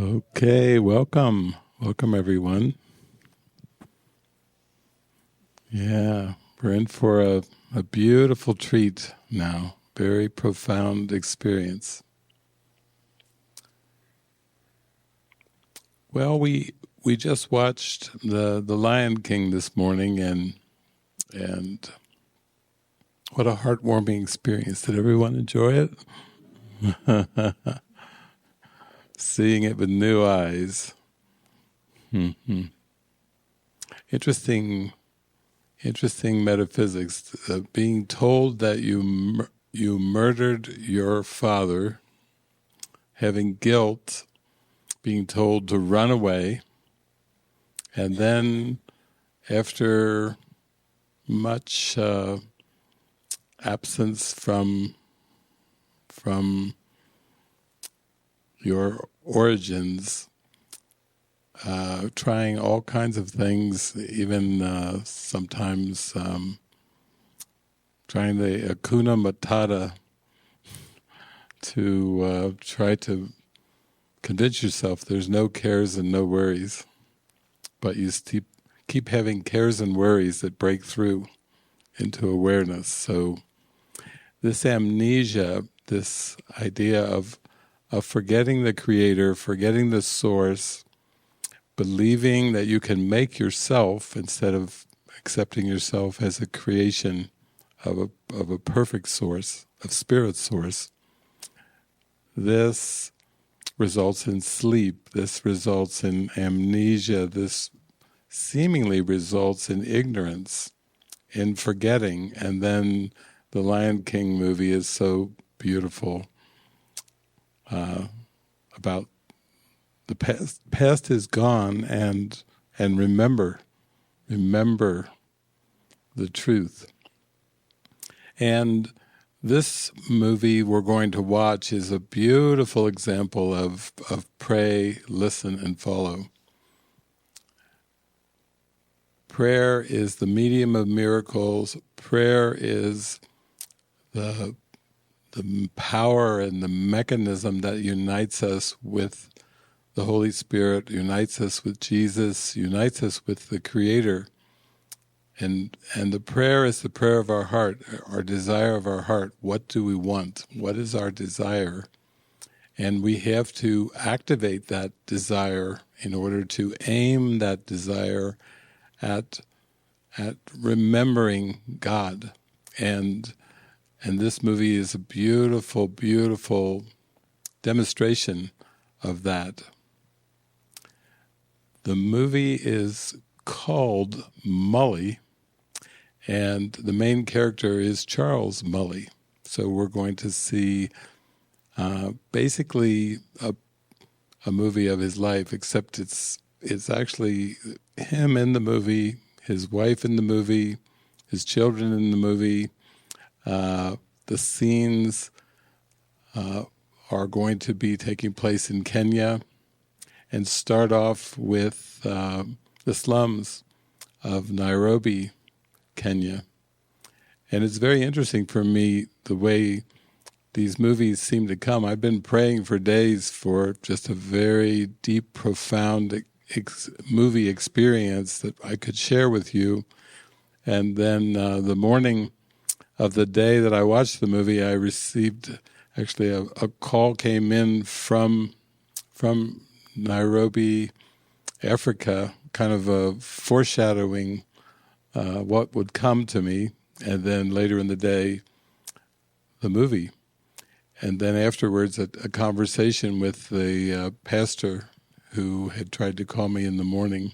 Okay, welcome. Welcome, everyone. Yeah, we're in for a beautiful treat now. Very profound experience. Well, we just watched the Lion King this morning, and what a heartwarming experience. Did everyone enjoy it? Seeing it with new eyes. Interesting metaphysics. Being told that you murdered your father, having guilt, being told to run away, and then after much absence from your origins, trying all kinds of things, even sometimes trying the Hakuna Matata to try to convince yourself there's no cares and no worries, but you keep having cares and worries that break through into awareness. So this amnesia, this idea of forgetting the Creator, forgetting the Source, believing that you can make yourself instead of accepting yourself as a creation of a perfect source, of spirit source, this results in sleep, this results in amnesia, this seemingly results in ignorance, in forgetting. And then the Lion King movie is so beautiful about the past. Past is gone, and remember the truth. And this movie we're going to watch is a beautiful example of pray, listen, and follow. Prayer is the medium of miracles. Prayer is the power and the mechanism that unites us with the Holy Spirit, unites us with Jesus, unites us with the Creator. And the prayer is the prayer of our heart, our desire of our heart. What do we want? What is our desire? And we have to activate that desire in order to aim that desire at remembering God. And this movie is a beautiful, beautiful demonstration of that. The movie is called Mully, and the main character is Charles Mully. So we're going to see basically a movie of his life, except it's actually him in the movie, his wife in the movie, his children in the movie. The scenes are going to be taking place in Kenya, and start off with the slums of Nairobi, Kenya. And it's very interesting for me the way these movies seem to come. I've been praying for days for just a very deep, profound movie experience that I could share with you. And then the morning of the day that I watched the movie, I received actually a call came in from Nairobi, Africa, kind of a foreshadowing what would come to me, and then later in the day, the movie. And then afterwards, a conversation with the pastor who had tried to call me in the morning,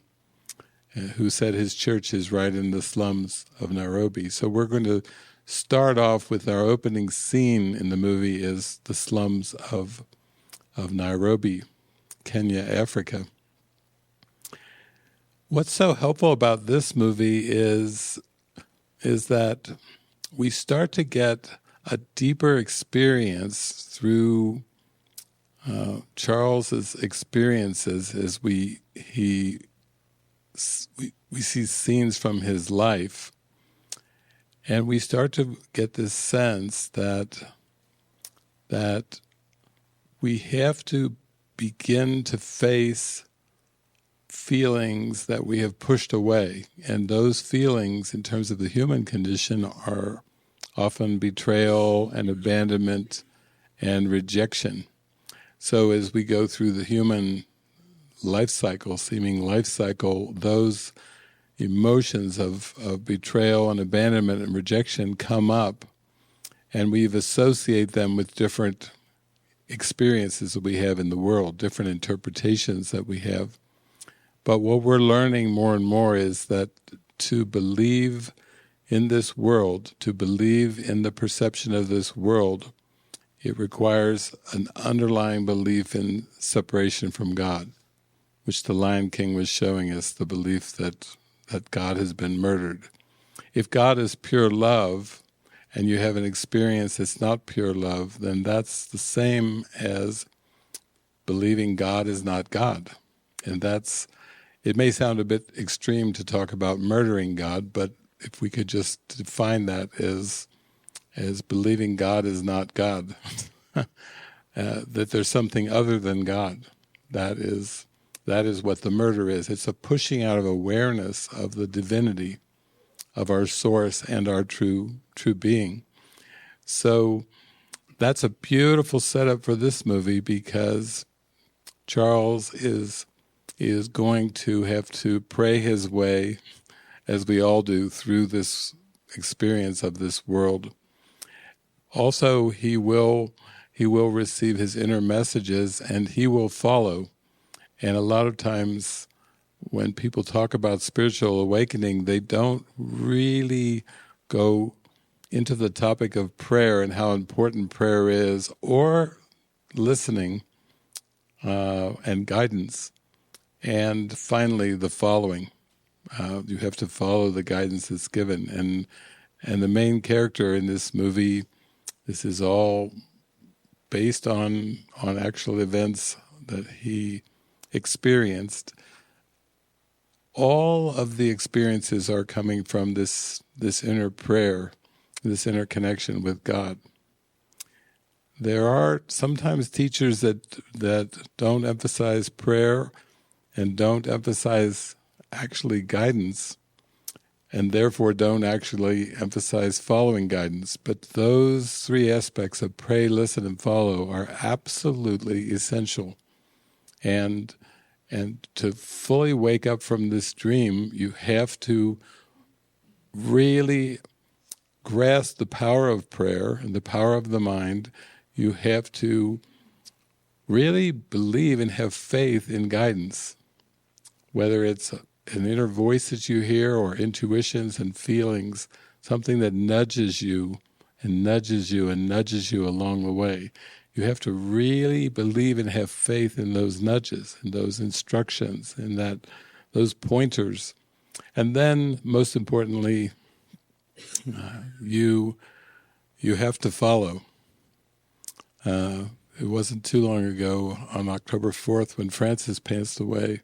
who said his church is right in the slums of Nairobi. So we're going to start off with our opening scene in the movie is the slums of Nairobi, Kenya, Africa. What's so helpful about this movie is that we start to get a deeper experience through Charles's experiences as we see scenes from his life, and we start to get this sense that we have to begin to face feelings that we have pushed away. And those feelings, in terms of the human condition, are often betrayal and abandonment and rejection. So as we go through the human life cycle, seeming life cycle, those emotions of betrayal and abandonment and rejection come up, and we associate them with different experiences that we have in the world, different interpretations that we have. But what we're learning more and more is that to believe in this world, to believe in the perception of this world, it requires an underlying belief in separation from God, which the Lion King was showing us, the belief that God has been murdered. If God is pure love, and you have an experience that's not pure love, then that's the same as believing God is not God. And it may sound a bit extreme to talk about murdering God, but if we could just define that as believing God is not God, that there's something other than God, that is what the murder is. It's a pushing out of awareness of the divinity of our source and our true being. So that's a beautiful setup for this movie, because Charles is going to have to pray his way, as we all do, through this experience of this world. Also, he will receive his inner messages, and he will follow. And a lot of times when people talk about spiritual awakening, they don't really go into the topic of prayer and how important prayer is, or listening and guidance. And finally, the following. You have to follow the guidance that's given. And the main character in this movie, this is all based on actual events that he experienced. All of the experiences are coming from this inner prayer, this inner connection with God. There are sometimes teachers that don't emphasize prayer and don't emphasize actually guidance, and therefore don't actually emphasize following guidance. But those three aspects of pray, listen, and follow are absolutely essential. And to fully wake up from this dream, you have to really grasp the power of prayer and the power of the mind. You have to really believe and have faith in guidance, whether it's an inner voice that you hear or intuitions and feelings, something that nudges you and nudges you and nudges you along the way. You have to really believe and have faith in those nudges, in those instructions, in those pointers. And then, most importantly, you have to follow. It wasn't too long ago, on October 4th, when Francis passed away,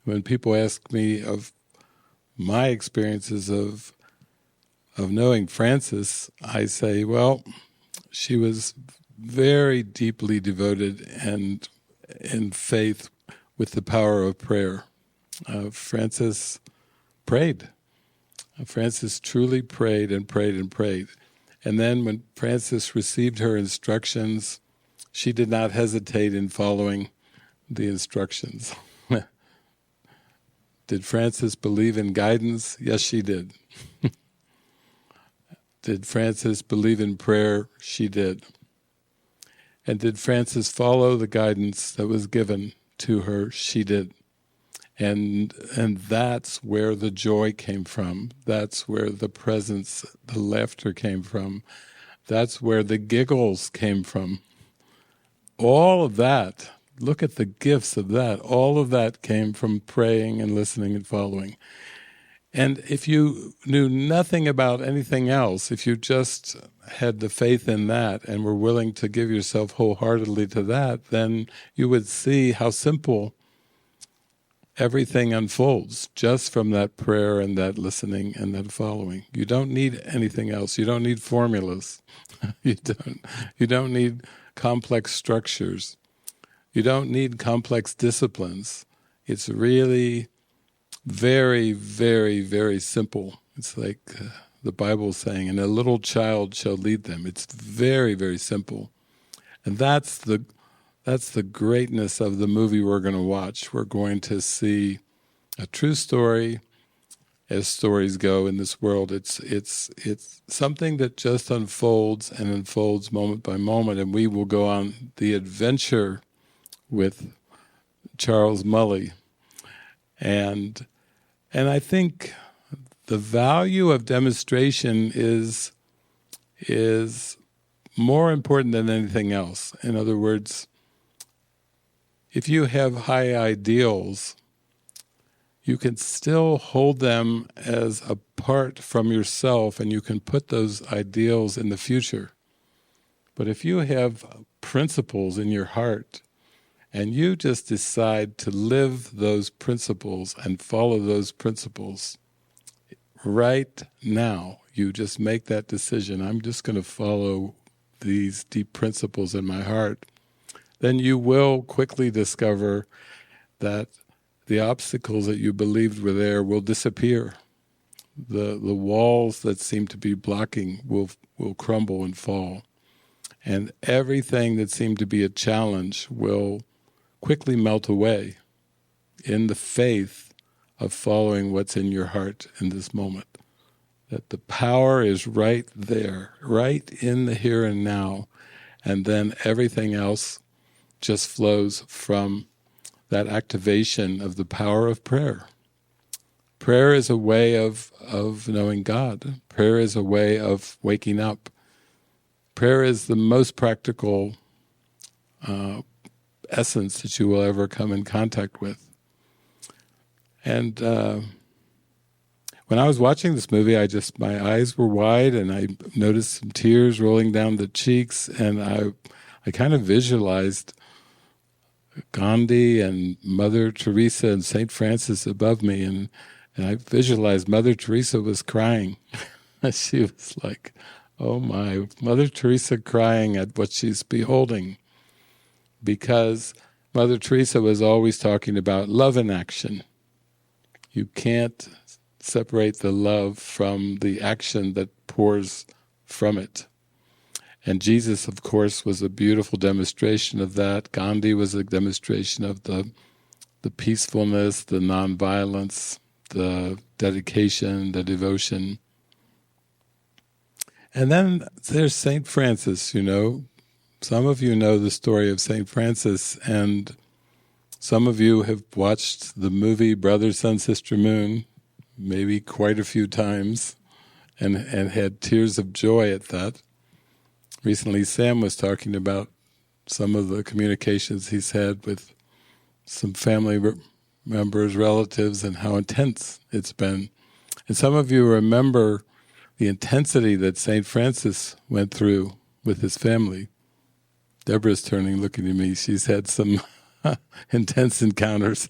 when people ask me of my experiences of knowing Francis, I say, well, she was very deeply devoted and in faith with the power of prayer. Francis prayed. Francis truly prayed and prayed and prayed. And then when Francis received her instructions, she did not hesitate in following the instructions. Did Francis believe in guidance? Yes, she did. Did Francis believe in prayer? She did. And did Francis follow the guidance that was given to her? She did. And that's where the joy came from. That's where the presence, the laughter came from. That's where the giggles came from. All of that, look at the gifts of that. All of that came from praying and listening and following. And if you knew nothing about anything else, if you just had the faith in that and were willing to give yourself wholeheartedly to that, then you would see how simple everything unfolds just from that prayer and that listening and that following. You don't need anything else. You don't need formulas. You don't need complex structures. You don't need complex disciplines. It's really very, very, very simple. It's like the Bible saying, and a little child shall lead them. It's very, very simple. And that's the greatness of the movie we're going to watch. We're going to see a true story, as stories go in this world. It's something that just unfolds and unfolds moment by moment, and we will go on the adventure with Charles Mully. And I think the value of demonstration is more important than anything else. In other words, if you have high ideals, you can still hold them as apart from yourself, and you can put those ideals in the future. But if you have principles in your heart, and you just decide to live those principles and follow those principles right now, you just make that decision, I'm just going to follow these deep principles in my heart, then you will quickly discover that the obstacles that you believed were there will disappear. The walls that seem to be blocking will crumble and fall. And everything that seemed to be a challenge will quickly melt away in the faith of following what's in your heart in this moment. That the power is right there, right in the here and now, and then everything else just flows from that activation of the power of prayer. Prayer is a way of knowing God. Prayer is a way of waking up. Prayer is the most practical essence that you will ever come in contact with. And when I was watching this movie, my eyes were wide, and I noticed some tears rolling down the cheeks, and I kind of visualized Gandhi and Mother Teresa and St. Francis above me, and I visualized Mother Teresa was crying. She was like, oh my, Mother Teresa crying at what she's beholding. Because Mother Teresa was always talking about love in action. You can't separate the love from the action that pours from it. And Jesus, of course, was a beautiful demonstration of that. Gandhi was a demonstration of the peacefulness, the nonviolence, the dedication, the devotion. And then there's St. Francis, you know. Some of you know the story of St. Francis, and some of you have watched the movie Brother, Sun, Sister, Moon, maybe quite a few times, and had tears of joy at that. Recently, Sam was talking about some of the communications he's had with some family members, relatives, and how intense it's been. And some of you remember the intensity that St. Francis went through with his family. Deborah's turning, looking at me. She's had some intense encounters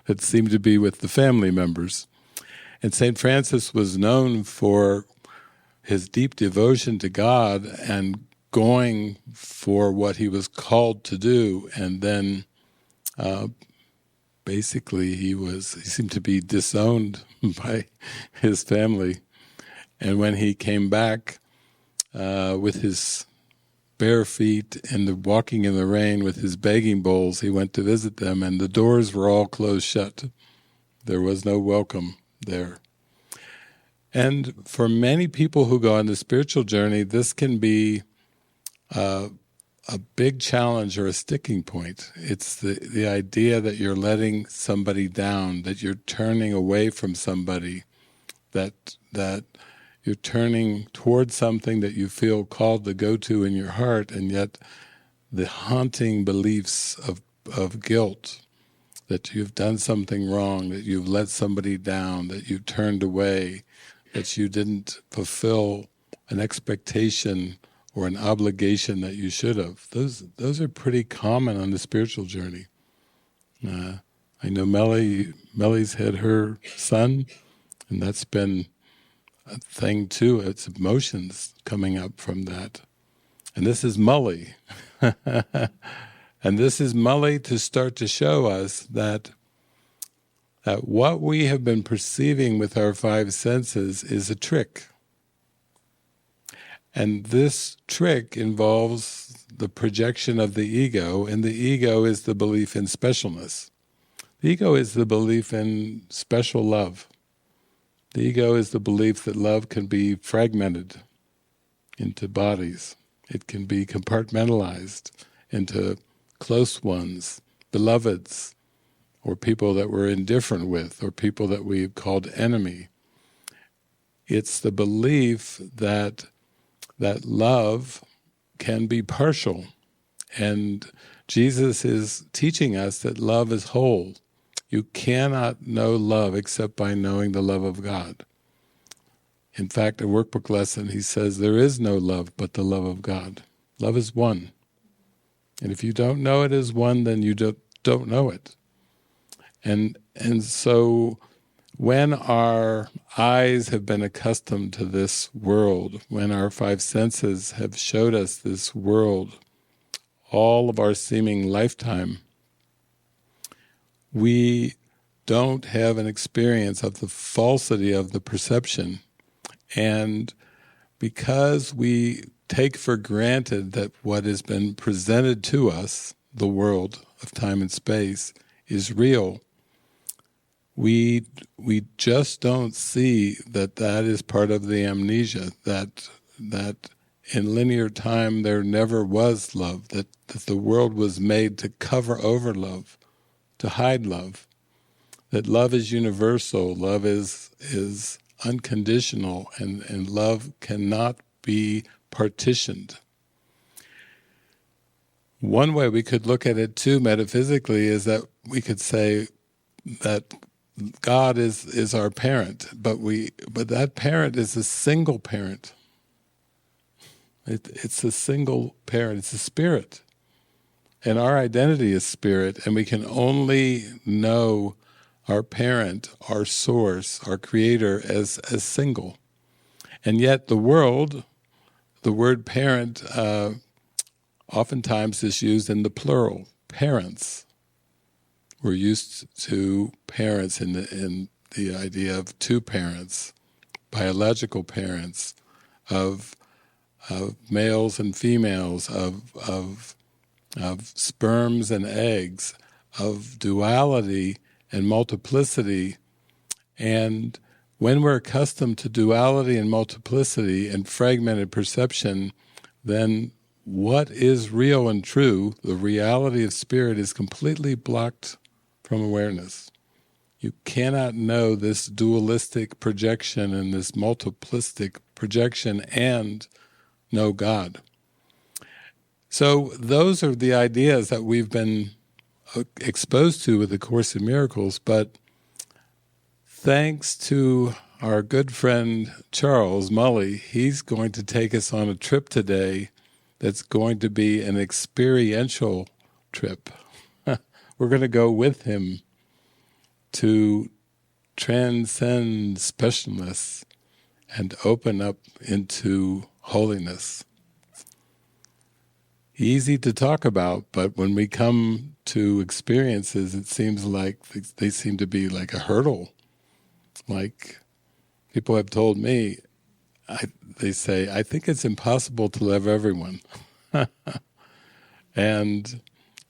that seem to be with the family members. And St. Francis was known for his deep devotion to God and going for what he was called to do. And then basically he seemed to be disowned by his family. And when he came back with his bare feet and walking in the rain with his begging bowls, he went to visit them, and the doors were all closed shut. There was no welcome there. And for many people who go on the spiritual journey, this can be a big challenge or a sticking point. It's the idea that you're letting somebody down, that you're turning away from somebody, that you're turning towards something that you feel called to go to in your heart, and yet the haunting beliefs of guilt, that you've done something wrong, that you've let somebody down, that you turned away, that you didn't fulfill an expectation or an obligation that you should have. Those are pretty common on the spiritual journey. I know Melly's had her son, and that's been a thing too. It's emotions coming up from that. And this is Mully. And this is Mully to start to show us that what we have been perceiving with our five senses is a trick. And this trick involves the projection of the ego, and the ego is the belief in specialness. The ego is the belief in special love. The ego is the belief that love can be fragmented into bodies. It can be compartmentalized into close ones, beloveds, or people that we're indifferent with, or people that we've called enemy. It's the belief that love can be partial. And Jesus is teaching us that love is whole. You cannot know love except by knowing the love of God. In fact, a workbook lesson, he says, there is no love but the love of God. Love is one. And if you don't know it as one, then you don't know it. And so when our eyes have been accustomed to this world, when our five senses have showed us this world, all of our seeming lifetime, we don't have an experience of the falsity of the perception. And because we take for granted that what has been presented to us, the world of time and space, is real, we just don't see that is part of the amnesia, that in linear time there never was love, that the world was made to cover over love, to hide love, that love is universal, love is unconditional, and love cannot be partitioned. One way we could look at it too metaphysically is that we could say that God is our parent, but that parent is a single parent. It's a single parent, it's a spirit. And our identity is spirit, and we can only know our parent, our source, our creator as single. And yet the world, the word parent oftentimes is used in the plural, parents. We're used to parents in the idea of two parents, biological parents, of males and females, of sperms and eggs, of duality and multiplicity. And when we're accustomed to duality and multiplicity and fragmented perception, then what is real and true, the reality of spirit, is completely blocked from awareness. You cannot know this dualistic projection and this multiplistic projection and know God. So those are the ideas that we've been exposed to with the Course in Miracles, but thanks to our good friend Charles Mully, he's going to take us on a trip today that's going to be an experiential trip. We're going to go with him to transcend specialness and open up into holiness. Easy to talk about, but when we come to experiences, it seems like they seem to be like a hurdle. Like people have told me, they say, I think it's impossible to love everyone. And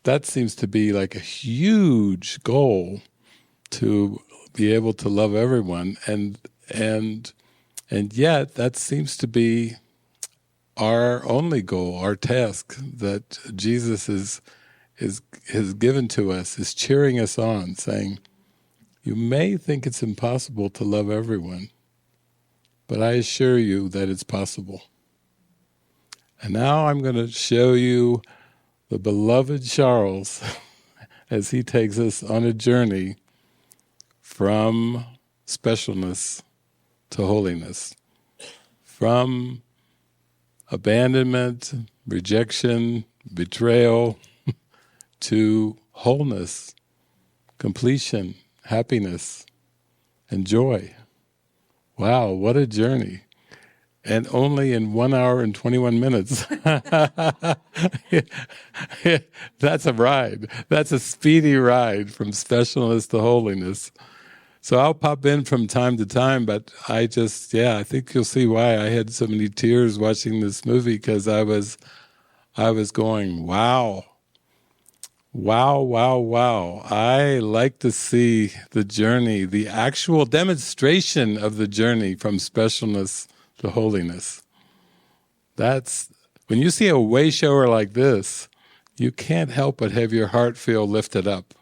that seems to be like a huge goal, to be able to love everyone, and yet that seems to be our only goal, our task that Jesus has given to us, is cheering us on, saying, you may think it's impossible to love everyone, but I assure you that it's possible. And now I'm going to show you the beloved Charles as he takes us on a journey from specialness to holiness, from abandonment, rejection, betrayal, to wholeness, completion, happiness, and joy. Wow, what a journey. and only in 1 hour and 21 minutes. That's a ride. That's a speedy ride from specialness to holiness. So I'll pop in from time to time, but I think you'll see why I had so many tears watching this movie, because I was going, wow. Wow, wow, wow. I like to see the journey, the actual demonstration of the journey from specialness to holiness. That's, when you see a way shower like this, you can't help but have your heart feel lifted up.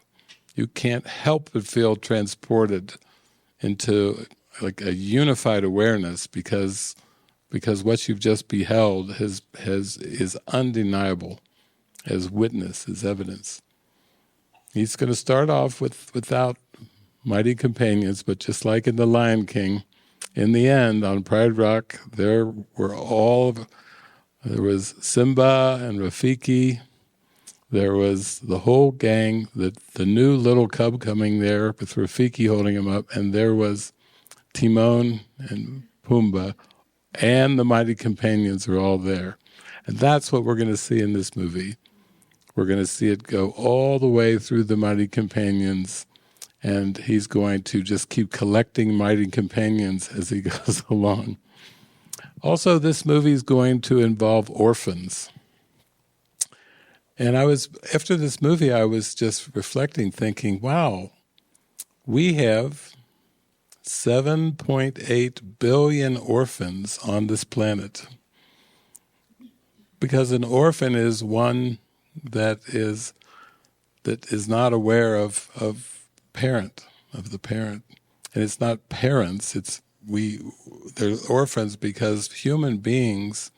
You can't help but feel transported into like a unified awareness, because what you've just beheld is undeniable as witness, as evidence. He's going to start off without mighty companions, but just like in The Lion King, in the end, on Pride Rock, there was Simba and Rafiki. There was the whole gang, the new little cub coming there with Rafiki holding him up, and there was Timon and Pumbaa, and the mighty companions are all there. And that's what we're going to see in this movie. We're going to see it go all the way through the mighty companions, and he's going to just keep collecting mighty companions as he goes along. Also, this movie is going to involve orphans. And after this movie, I was just reflecting, thinking, wow, we have 7.8 billion orphans on this planet. Because an orphan is one that is not aware of the parent. And it's not parents, they're orphans because human beings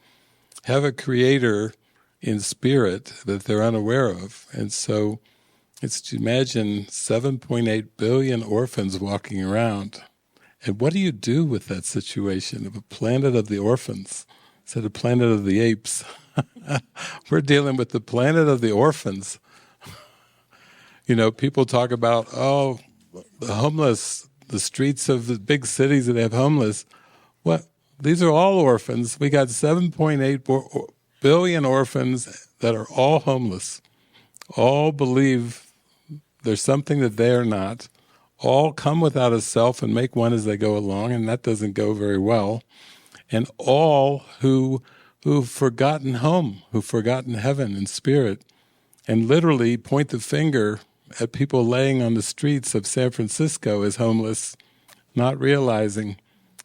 have a creator in spirit that they're unaware of. And so it's to imagine 7.8 billion orphans walking around. And what do you do with that situation of a planet of the orphans instead of planet of the apes? We're dealing with the planet of the orphans. People talk about, the homeless, the streets of the big cities that have homeless. What? These are all orphans. We got 7.8 billion orphans that are all homeless, all believe there's something that they are not, all come without a self and make one as they go along, and that doesn't go very well, and all who've forgotten home, who've forgotten heaven and spirit, and literally point the finger at people laying on the streets of San Francisco as homeless, not realizing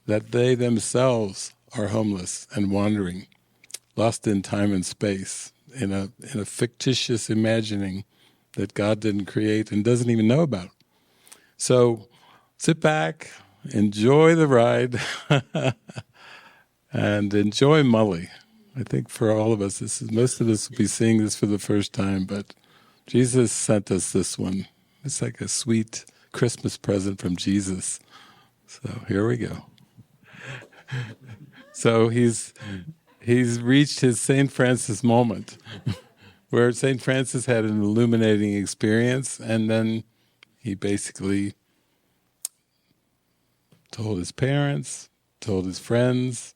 that they themselves are homeless and wandering, lost in time and space, in a fictitious imagining that God didn't create and doesn't even know about. So sit back, enjoy the ride, and enjoy Mully. I think for all of us, most of us will be seeing this for the first time, but Jesus sent us this one. It's like a sweet Christmas present from Jesus. So here we go. So he's reached his St. Francis moment, where St. Francis had an illuminating experience, and then he basically told his parents, told his friends,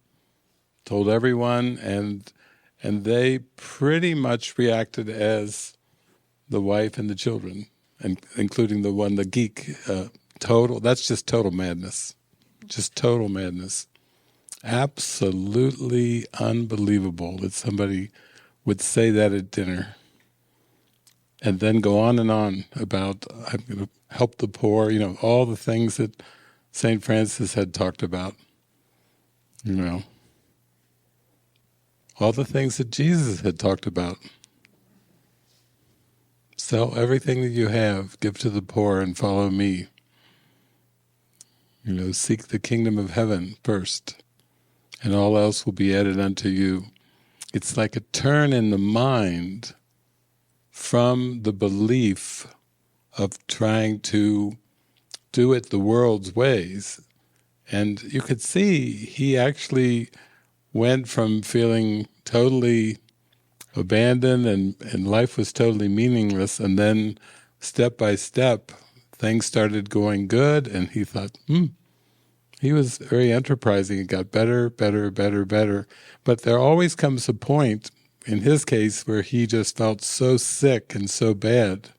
told everyone, and they pretty much reacted as the wife and the children, and including the geek. That's just total madness. Just total madness. Absolutely unbelievable that somebody would say that at dinner and then go on and on about, I'm going to help the poor, all the things that St. Francis had talked about, all the things that Jesus had talked about. Sell everything that you have, give to the poor, and follow me. Seek the kingdom of heaven first, and all else will be added unto you. It's like a turn in the mind from the belief of trying to do it the world's ways. And you could see he actually went from feeling totally abandoned and life was totally meaningless, and then step by step things started going good, and he thought, He was very enterprising. It got better, better, better, better. But there always comes a point, in his case, where he just felt so sick and so bad.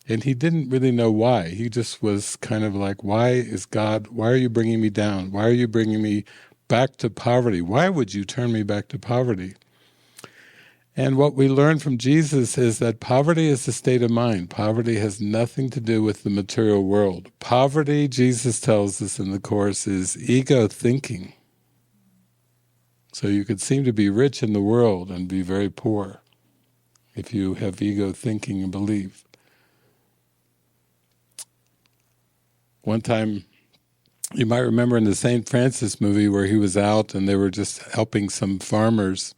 And he didn't really know why. He just was kind of like, why are you bringing me down? Why are you bringing me back to poverty? Why would you turn me back to poverty? And what we learn from Jesus is that poverty is a state of mind. Poverty has nothing to do with the material world. Poverty, Jesus tells us in the Course, is ego thinking. So you could seem to be rich in the world and be very poor if you have ego thinking and belief. One time, you might remember in the St. Francis movie where he was out and they were just helping some farmers,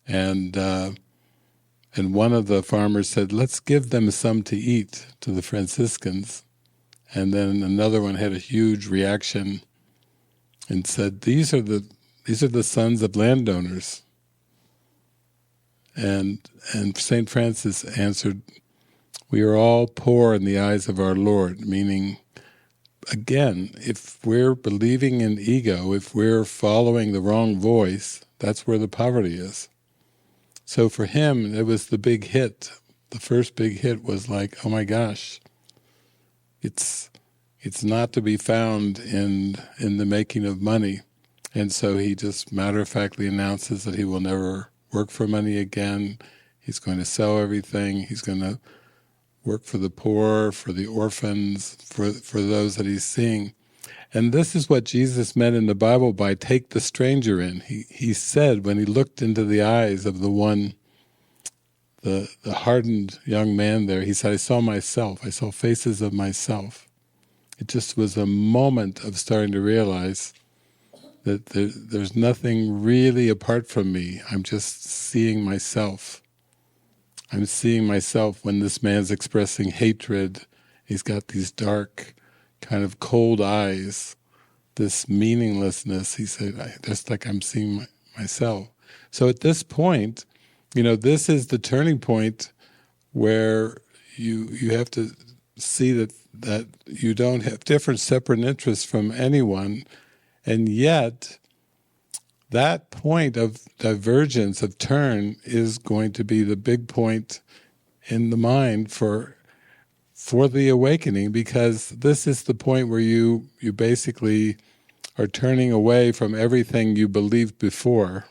and one of the farmers said, "Let's give them some to eat," to the Franciscans. And then another one had a huge reaction and said, These are the sons of landowners. And St. Francis answered, "We are all poor in the eyes of our Lord," meaning, again, if we're believing in ego, if we're following the wrong voice, that's where the poverty is. So for him, it was the big hit. The first big hit was like, oh my gosh, it's not to be found in the making of money. And so he just matter-of-factly announces that he will never work for money again. He's going to sell everything. He's going to work for the poor, for the orphans, for those that he's seeing. And this is what Jesus meant in the Bible by take the stranger in. He said when he looked into the eyes of the hardened young man there, he said, I saw myself, I saw faces of myself. It just was a moment of starting to realize that there's nothing really apart from me. I'm just seeing myself. I'm seeing myself when this man's expressing hatred. He's got these dark, kind of cold eyes, this meaninglessness. He said, just like I'm seeing myself. So at this point, this is the turning point where you have to see that you don't have different separate interests from anyone, and yet that point of divergence, of turn, is going to be the big point in the mind for the awakening, because this is the point where you basically are turning away from everything you believed before.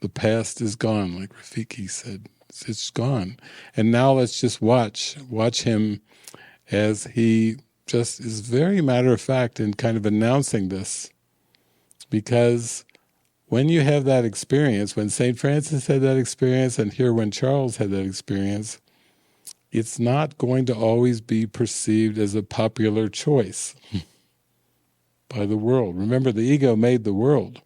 The past is gone, like Rafiki said. It's gone. And now let's just watch him as he just is very matter-of-fact in kind of announcing this. Because when you have that experience, when St. Francis had that experience, and here when Charles had that experience, it's not going to always be perceived as a popular choice by the world. Remember, the ego made the world.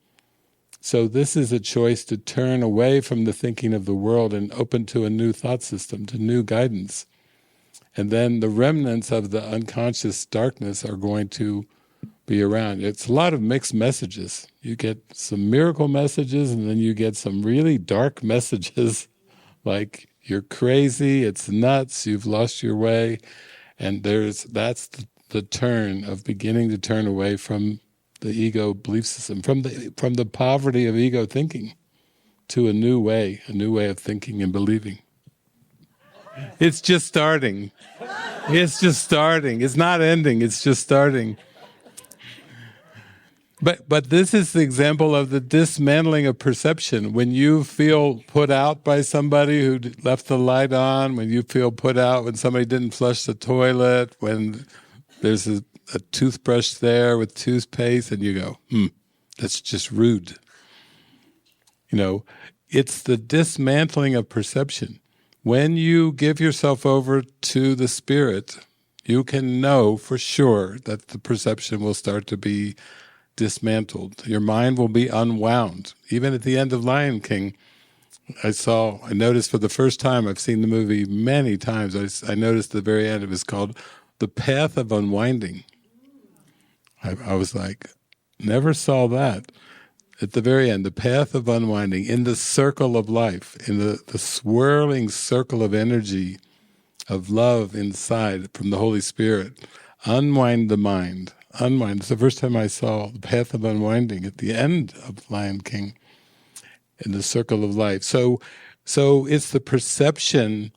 So this is a choice to turn away from the thinking of the world and open to a new thought system, to new guidance. And then the remnants of the unconscious darkness are going to be around. It's a lot of mixed messages. You get some miracle messages, and then you get some really dark messages like, you're crazy, it's nuts, you've lost your way. And that's the turn of beginning to turn away from the ego belief system, from the poverty of ego thinking to a new way of thinking and believing. It's just starting. It's just starting. It's not ending, it's just starting. But this is the example of the dismantling of perception. When you feel put out by somebody who left the light on, when you feel put out when somebody didn't flush the toilet, when there's a toothbrush there with toothpaste, and you go, that's just rude. It's the dismantling of perception. When you give yourself over to the Spirit, you can know for sure that the perception will start to be dismantled. Your mind will be unwound. Even at the end of Lion King, I noticed for the first time, I've seen the movie many times, I noticed the very end, it was called The Path of Unwinding. I was like, never saw that. At the very end, the path of unwinding, in the circle of life, in the swirling circle of energy, of love inside from the Holy Spirit, unwind the mind, unwind. It's the first time I saw the path of unwinding at the end of Lion King in the circle of life. So it's the perception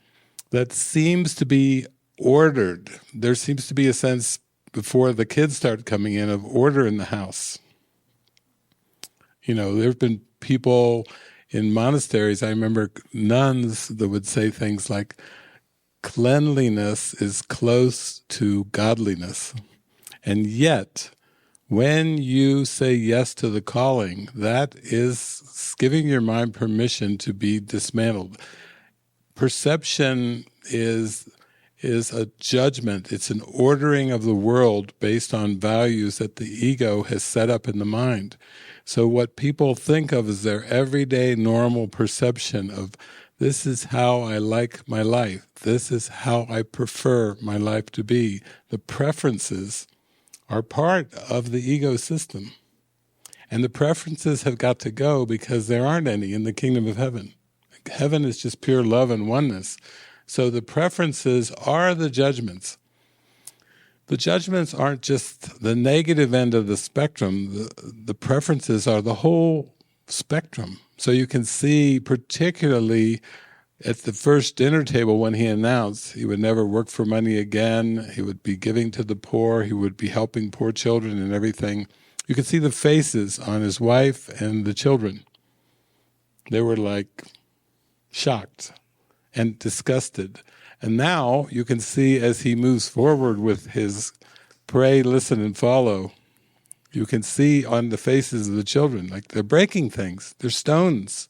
that seems to be ordered. There seems to be a sense before the kids start coming in of order in the house. There have been people in monasteries, I remember nuns that would say things like, cleanliness is close to godliness. And yet, when you say yes to the calling, that is giving your mind permission to be dismantled. Perception is a judgment. It's an ordering of the world based on values that the ego has set up in the mind. So what people think of as their everyday normal perception of, this is how I like my life, this is how I prefer my life to be, the preferences are part of the ego system. And the preferences have got to go because there aren't any in the kingdom of heaven. Heaven is just pure love and oneness. So the preferences are the judgments. The judgments aren't just the negative end of the spectrum. The preferences are the whole spectrum. So you can see, particularly at the first dinner table when he announced he would never work for money again, he would be giving to the poor, he would be helping poor children and everything. You could see the faces on his wife and the children. They were like shocked and disgusted. And now you can see as he moves forward with his pray, listen, and follow, you can see on the faces of the children, like they're breaking things. They're stones.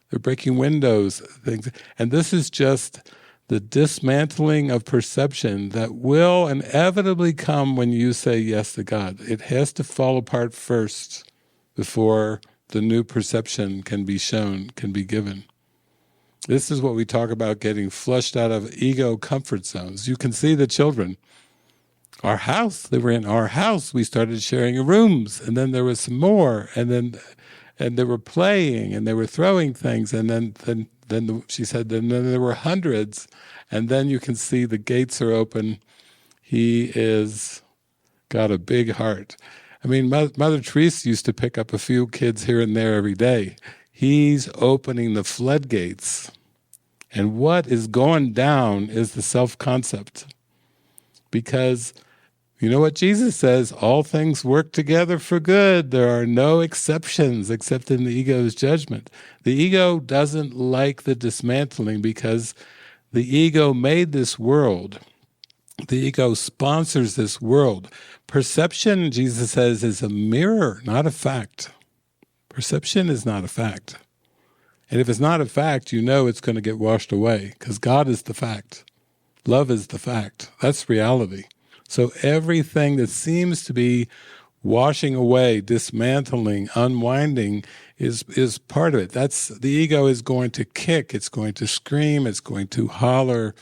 They're breaking windows, things. And this is just the dismantling of perception that will inevitably come when you say yes to God. It has to fall apart first before the new perception can be shown, can be given. This is what we talk about, getting flushed out of ego comfort zones. You can see the children. Our house, they were in our house. We started sharing rooms, and then there was some more, and they were playing, and they were throwing things, and then she said, then there were hundreds, and then you can see the gates are open. He is got a big heart. I mean, Mother Teresa used to pick up a few kids here and there every day. He's opening the floodgates. And what is going down is the self-concept. Because you know what Jesus says, all things work together for good. There are no exceptions except in the ego's judgment. The ego doesn't like the dismantling because the ego made this world. The ego sponsors this world. Perception, Jesus says, is a mirror, not a fact. Perception is not a fact. And if it's not a fact, you know it's going to get washed away because God is the fact. Love is the fact. That's reality. So everything that seems to be washing away, dismantling, unwinding is part of it. That's the ego is going to kick, it's going to scream, it's going to holler.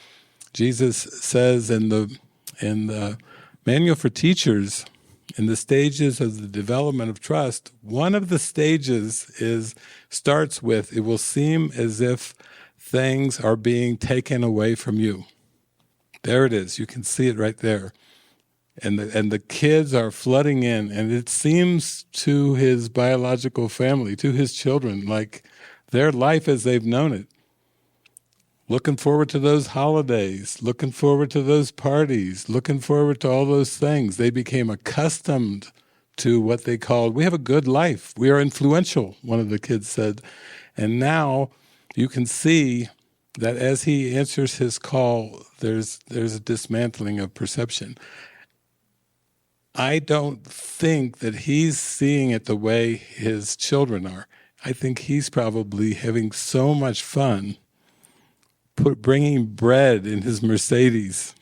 Jesus says in the Manual for Teachers, in the stages of the development of trust, one of the stages starts with, it will seem as if things are being taken away from you. There it is. You can see it right there. And the kids are flooding in, and it seems to his biological family, to his children, like their life as they've known it. Looking forward to those holidays, looking forward to those parties, looking forward to all those things. They became accustomed to what they called, we have a good life. We are influential, one of the kids said. And now you can see that as he answers his call, there's a dismantling of perception. I don't think that he's seeing it the way his children are. I think he's probably having so much fun bringing bread in his Mercedes,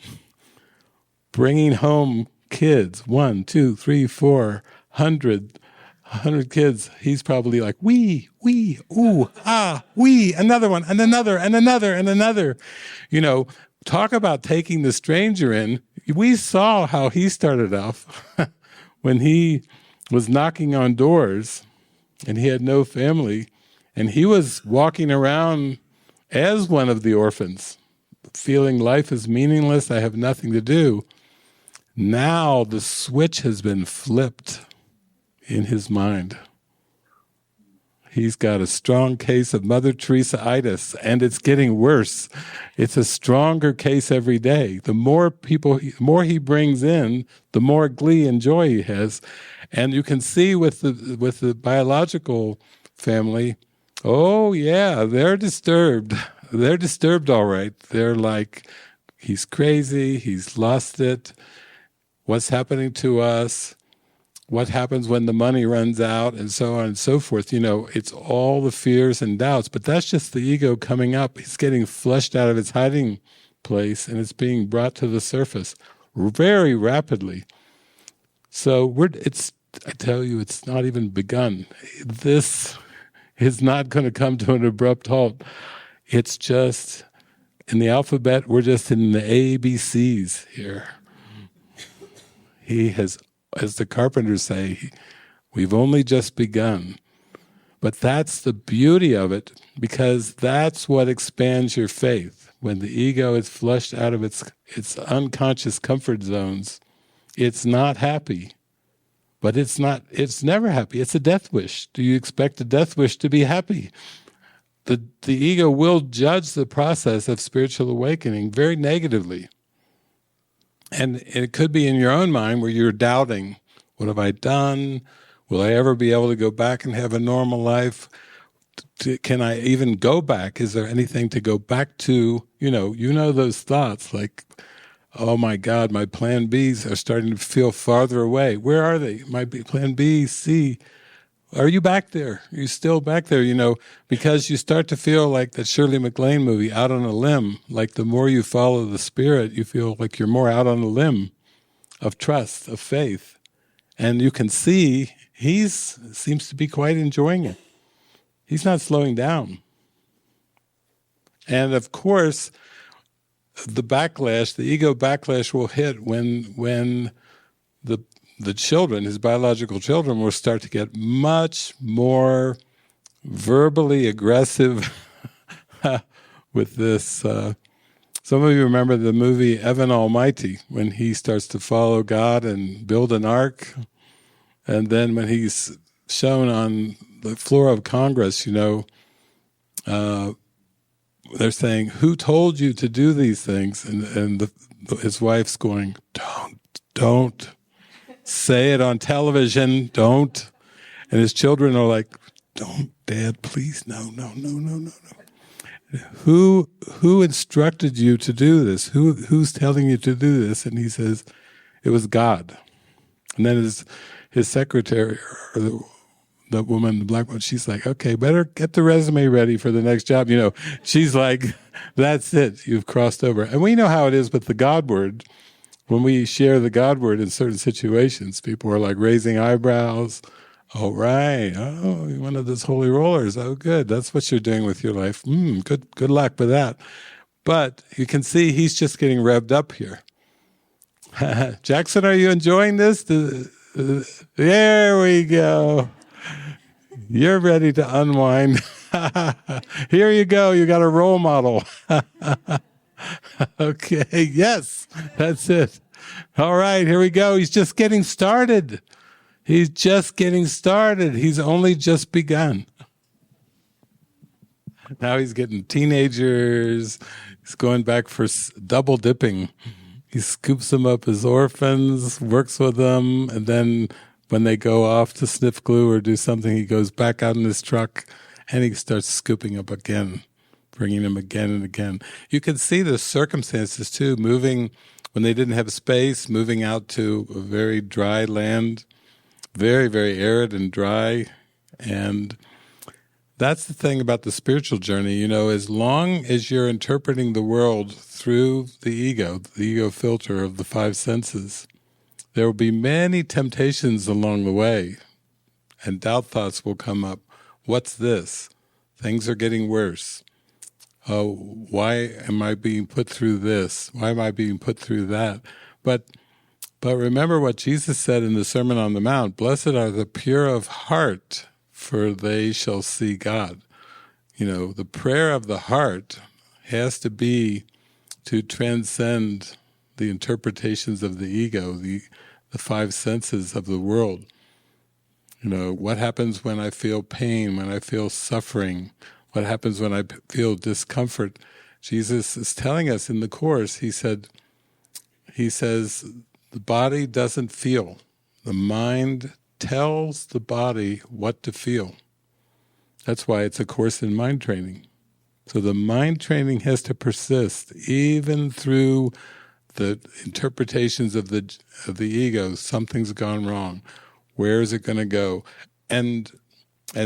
bringing home kids, 1, 2, 3, 4, 100 kids. He's probably like, wee, ooh, ah, wee, another one, and another, and another, and another. You know, talk about taking the stranger in. We saw how he started off when he was knocking on doors and he had no family, and he was walking around as one of the orphans, feeling life is meaningless, I have nothing to do. Now the switch has been flipped in his mind. He's got a strong case of Mother Teresa-itis, and it's getting worse. It's a stronger case every day. The more he brings in, the more glee and joy he has. And you can see with the biological family, oh yeah, they're disturbed. They're disturbed, all right. They're like, he's crazy, he's lost it. What's happening to us? What happens when the money runs out, and so on and so forth. It's all the fears and doubts, but that's just the ego coming up. It's getting flushed out of its hiding place, and it's being brought to the surface very rapidly. So I tell you, it's not even begun. This is not going to come to an abrupt halt. It's just, in the alphabet, we're just in the ABCs here. He has, as the carpenters say, we've only just begun. But that's the beauty of it, because that's what expands your faith. When the ego is flushed out of its unconscious comfort zones, it's not happy. But it's never happy. It's a death wish. Do you expect a death wish to be happy? The ego will judge the process of spiritual awakening very negatively. And it could be in your own mind where you're doubting, what have I done? Will I ever be able to go back and have a normal life? Can I even go back? Is there anything to go back to? You know those thoughts like, oh my God, my plan Bs are starting to feel farther away. Where are they? My plan B, C. Are you back there? Are you still back there? Because you start to feel like that Shirley MacLaine movie, Out on a Limb. Like the more you follow the Spirit, you feel like you're more out on a limb of trust, of faith. And you can see seems to be quite enjoying it. He's not slowing down. And of course, the ego backlash will hit when the children, his biological children, will start to get much more verbally aggressive with this. Some of you remember the movie Evan Almighty, when he starts to follow God and build an ark. And then when he's shown on the floor of Congress, they're saying, who told you to do these things? And his wife's going, don't. Say it on television, don't. And his children are like, don't, Dad, please, no. Who instructed you to do this? Who's telling you to do this? And he says, it was God. And then his secretary, or the woman, the black woman, she's like, okay, better get the resume ready for the next job. She's like, that's it, you've crossed over. And we know how it is with the God word. When we share the God word in certain situations, people are like raising eyebrows. Oh, right. Oh, you're one of those holy rollers. Oh, good. That's what you're doing with your life. Good luck with that. But you can see he's just getting revved up here. Jackson, are you enjoying this? There we go. You're ready to unwind. Here you go. You got a role model. Okay, yes, that's it. All right, here we go. He's just getting started. He's only just begun. Now he's getting teenagers. He's going back for double dipping. He scoops them up as orphans, works with them, and then when they go off to sniff glue or do something, he goes back out in his truck and he starts scooping up again, bringing them again and again. You can see the circumstances too, moving when they didn't have space, moving out to a very dry land, very, very arid and dry. And that's the thing about the spiritual journey, as long as you're interpreting the world through the ego filter of the five senses, there will be many temptations along the way, and doubt thoughts will come up. What's this? Things are getting worse. Oh, why am I being put through this? Why am I being put through that? But remember what Jesus said in the Sermon on the Mount, blessed are the pure of heart, for they shall see God. The prayer of the heart has to be to transcend the interpretations of the ego, the five senses of the world. What happens when I feel pain, when I feel suffering? What happens when I feel discomfort? Jesus is telling us in the Course, he says, the body doesn't feel. The mind tells the body what to feel. That's why it's a course in mind training. So the mind training has to persist, even through the interpretations of the ego. Something's gone wrong. Where is it going to go? And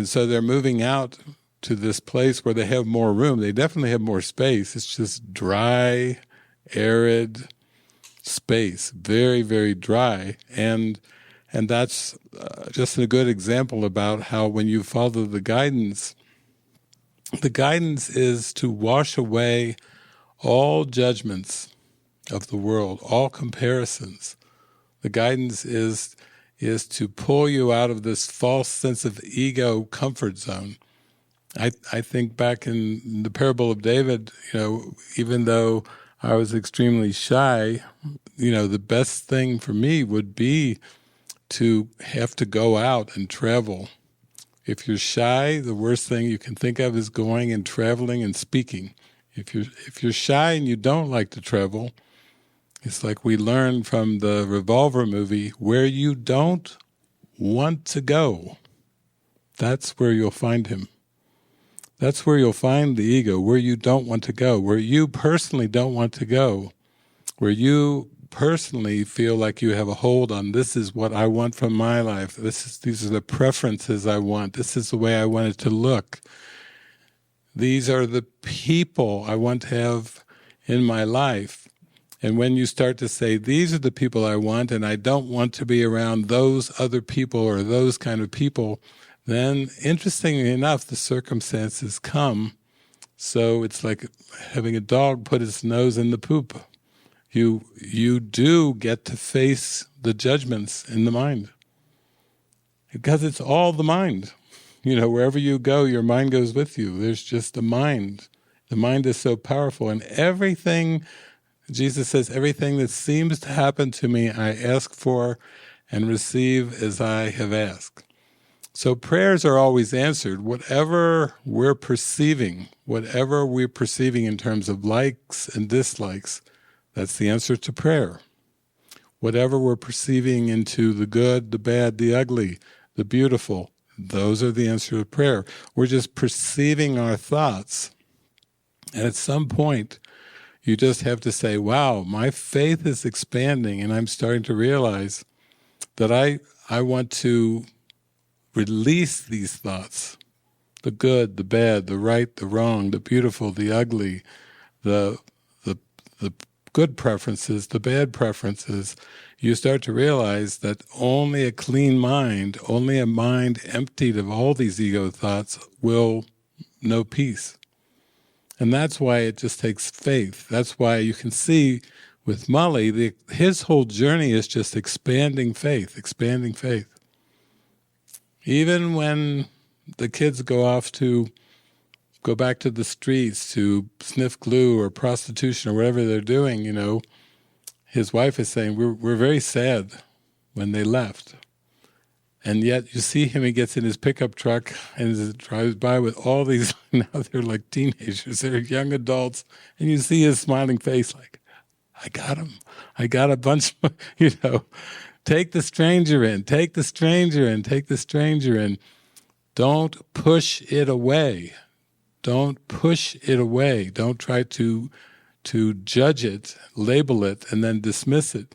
so they're moving out to this place where they have more room. They definitely have more space. It's just dry, arid space, very, very dry. And that's just a good example about how when you follow the guidance is to wash away all judgments of the world, all comparisons. The guidance is to pull you out of this false sense of ego comfort zone. I think back in the parable of David, even though I was extremely shy, the best thing for me would be to have to go out and travel. If you're shy, the worst thing you can think of is going and traveling and speaking. If you're shy and you don't like to travel, it's like we learned from the Revolver movie, where you don't want to go, that's where you'll find him. That's where you'll find the ego, where you don't want to go, where you personally don't want to go, where you personally feel like you have a hold on, this is what I want from my life, these are the preferences I want, this is the way I want it to look. These are the people I want to have in my life. And when you start to say, these are the people I want, and I don't want to be around those other people or those kind of people, then interestingly enough, the circumstances come. So it's like having a dog put its nose in the poop. You do get to face the judgments in the mind. Because it's all the mind. Wherever you go, your mind goes with you. There's just the mind. The mind is so powerful. And everything, Jesus says, everything that seems to happen to me, I ask for and receive as I have asked. So prayers are always answered. Whatever we're perceiving in terms of likes and dislikes, that's the answer to prayer. Whatever we're perceiving into the good, the bad, the ugly, the beautiful, those are the answer to prayer. We're just perceiving our thoughts. And at some point, you just have to say, wow, my faith is expanding, and I'm starting to realize that I want to release these thoughts, the good, the bad, the right, the wrong, the beautiful, the ugly, the good preferences, the bad preferences. You start to realize that only a clean mind, only a mind emptied of all these ego thoughts will know peace. And that's why it just takes faith. That's why you can see with Mully, his whole journey is just expanding faith, expanding faith. Even when the kids go back to the streets to sniff glue or prostitution or whatever they're doing, his wife is saying, we're very sad when they left. And yet you see him, he gets in his pickup truck and drives by with all these, now they're like teenagers, they're young adults, and you see his smiling face like, I got him. I got a bunch of, take the stranger in, take the stranger in, take the stranger in. Don't push it away. Don't push it away. Don't try to judge it, label it, and then dismiss it.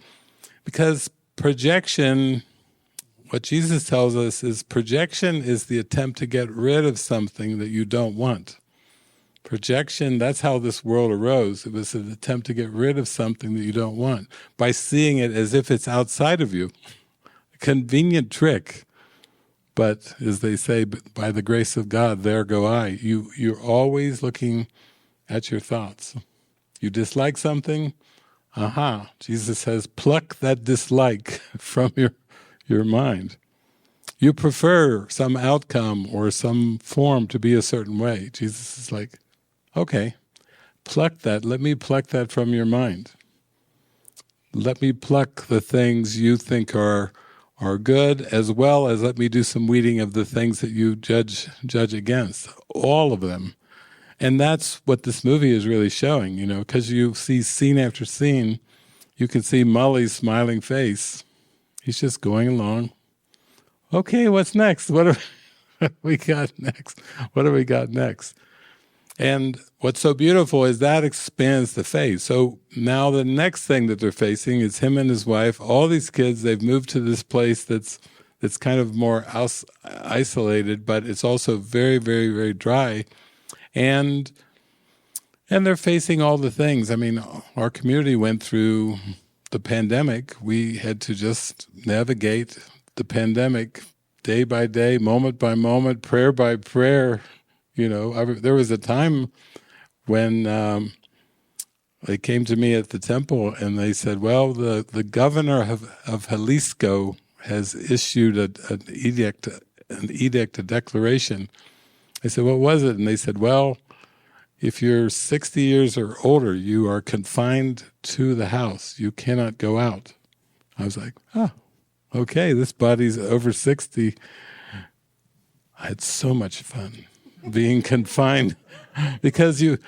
Because projection, what Jesus tells us is projection is the attempt to get rid of something that you don't want. Projection, that's how this world arose. It was an attempt to get rid of something that you don't want by seeing it as if it's outside of you. A convenient trick. But as they say, by the grace of God, there go I. You're always looking at your thoughts. You dislike something, Jesus says, pluck that dislike from your mind. You prefer some outcome or some form to be a certain way. Jesus is like, okay, pluck that. Let me pluck that from your mind. let me pluck the things you think are good, as well as let me do some weeding of the things that you judge against, all of them. And that's what this movie is really showing, because you see scene after scene, you can see Mully's smiling face. He's just going along. Okay, what's next? What have we got next? What have we got next? And what's so beautiful is that expands the faith. So now the next thing that they're facing is him and his wife, all these kids, they've moved to this place that's kind of more isolated, but it's also very, very, very dry. And they're facing all the things. I mean, our community went through the pandemic. We had to just navigate the pandemic day by day, moment by moment, prayer by prayer. There was a time when they came to me at the temple and they said, well, the governor of Jalisco has issued an edict, a declaration. I said, what was it? And they said, well, if you're 60 years or older, you are confined to the house. You cannot go out. I was like, oh, okay, this body's over 60. I had so much fun being confined, because you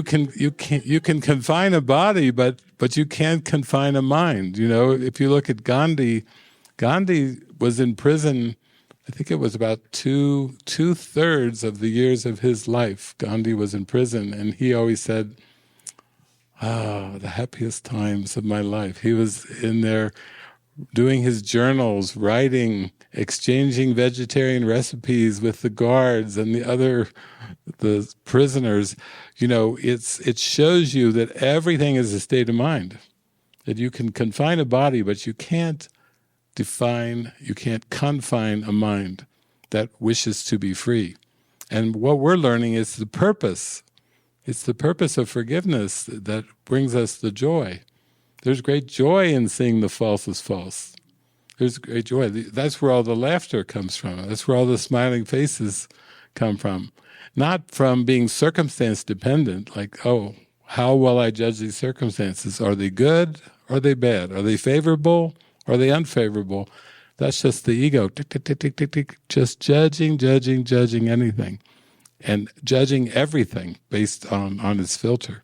can confine a body, but you can't confine a mind. If you look at Gandhi was in prison. I think it was about two-thirds of the years of his life. Gandhi was in prison, and he always said, the happiest times of my life. He was in there doing his journals, writing, exchanging vegetarian recipes with the guards and the prisoners. It shows you that everything is a state of mind, that you can confine a body, but you can't confine a mind that wishes to be free. And what we're learning is the purpose. It's the purpose of forgiveness that brings us the joy. There's great joy in seeing the false as false. There's great joy. That's where all the laughter comes from. That's where all the smiling faces come from. Not from being circumstance dependent, like, oh, how will I judge these circumstances? Are they good? Are they bad? Are they favorable? Are they unfavorable? That's just the ego, tick, tick, tick, tick, tick, tick, just judging anything, and judging everything based on its filter.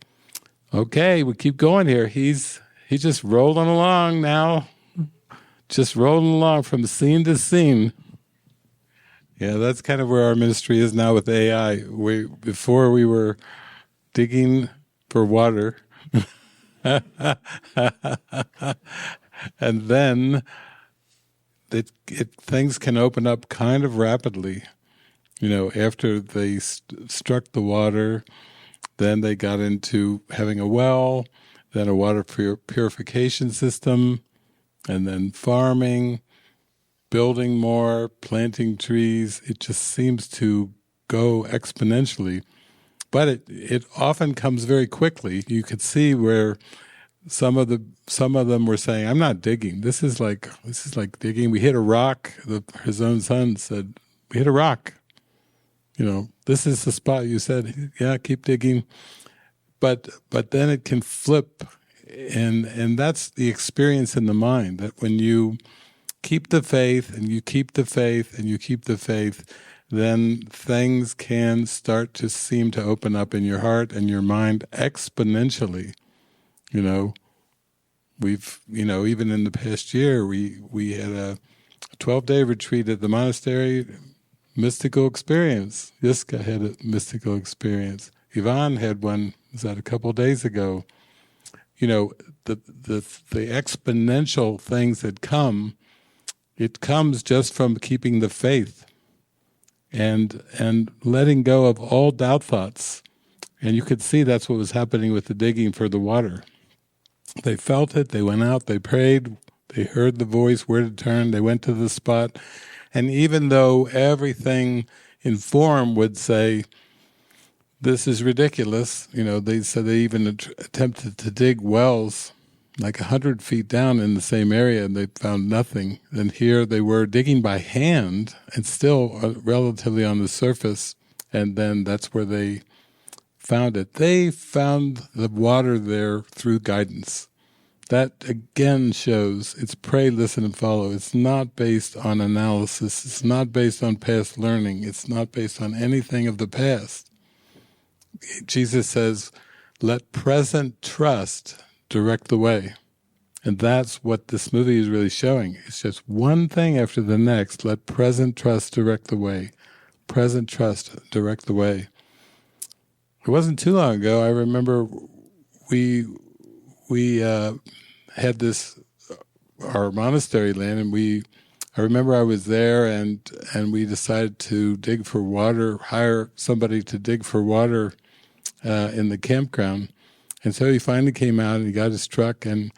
Okay, we keep going here. He's just rolling along now, just rolling along from scene to scene. Yeah, that's kind of where our ministry is now with AI. Before we were digging for water, and then things can open up kind of rapidly. After they struck the water, then they got into having a well, then a water purification system, and then farming, building more, planting trees. It just seems to go exponentially. But it often comes very quickly. You could see where some of them were saying, I'm not digging. This is like digging. We hit a rock. His own son said, we hit a rock. This is the spot. You said, yeah, keep digging. But then it can flip. And that's the experience in the mind, that when you keep the faith and you keep the faith and you keep the faith, then things can start to seem to open up in your heart and your mind exponentially. We've, even in the past year, we had a 12-day retreat at the monastery, mystical experience. Yiska had a mystical experience. Ivan had one, was that a couple of days ago. The exponential things that come, it comes just from keeping the faith and letting go of all doubt thoughts. And you could see that's what was happening with the digging for the water. They felt it, they went out, they prayed, they heard the voice, where to turn, they went to the spot. And even though everything in form would say, this is ridiculous, they said they even attempted to dig wells like 100 feet down in the same area, and they found nothing. And here they were digging by hand and still relatively on the surface, and then that's where they found it. They found the water there through guidance. That again shows it's pray, listen, and follow. It's not based on analysis. It's not based on past learning. It's not based on anything of the past. Jesus says, let present trust direct the way. And that's what this movie is really showing. It's just one thing after the next. Let present trust direct the way. Present trust direct the way. It wasn't too long ago. I remember we had this, our monastery land, and I remember I was there and we decided to dig for water, hire somebody to dig for water in the campground. And so he finally came out and he got his truck, and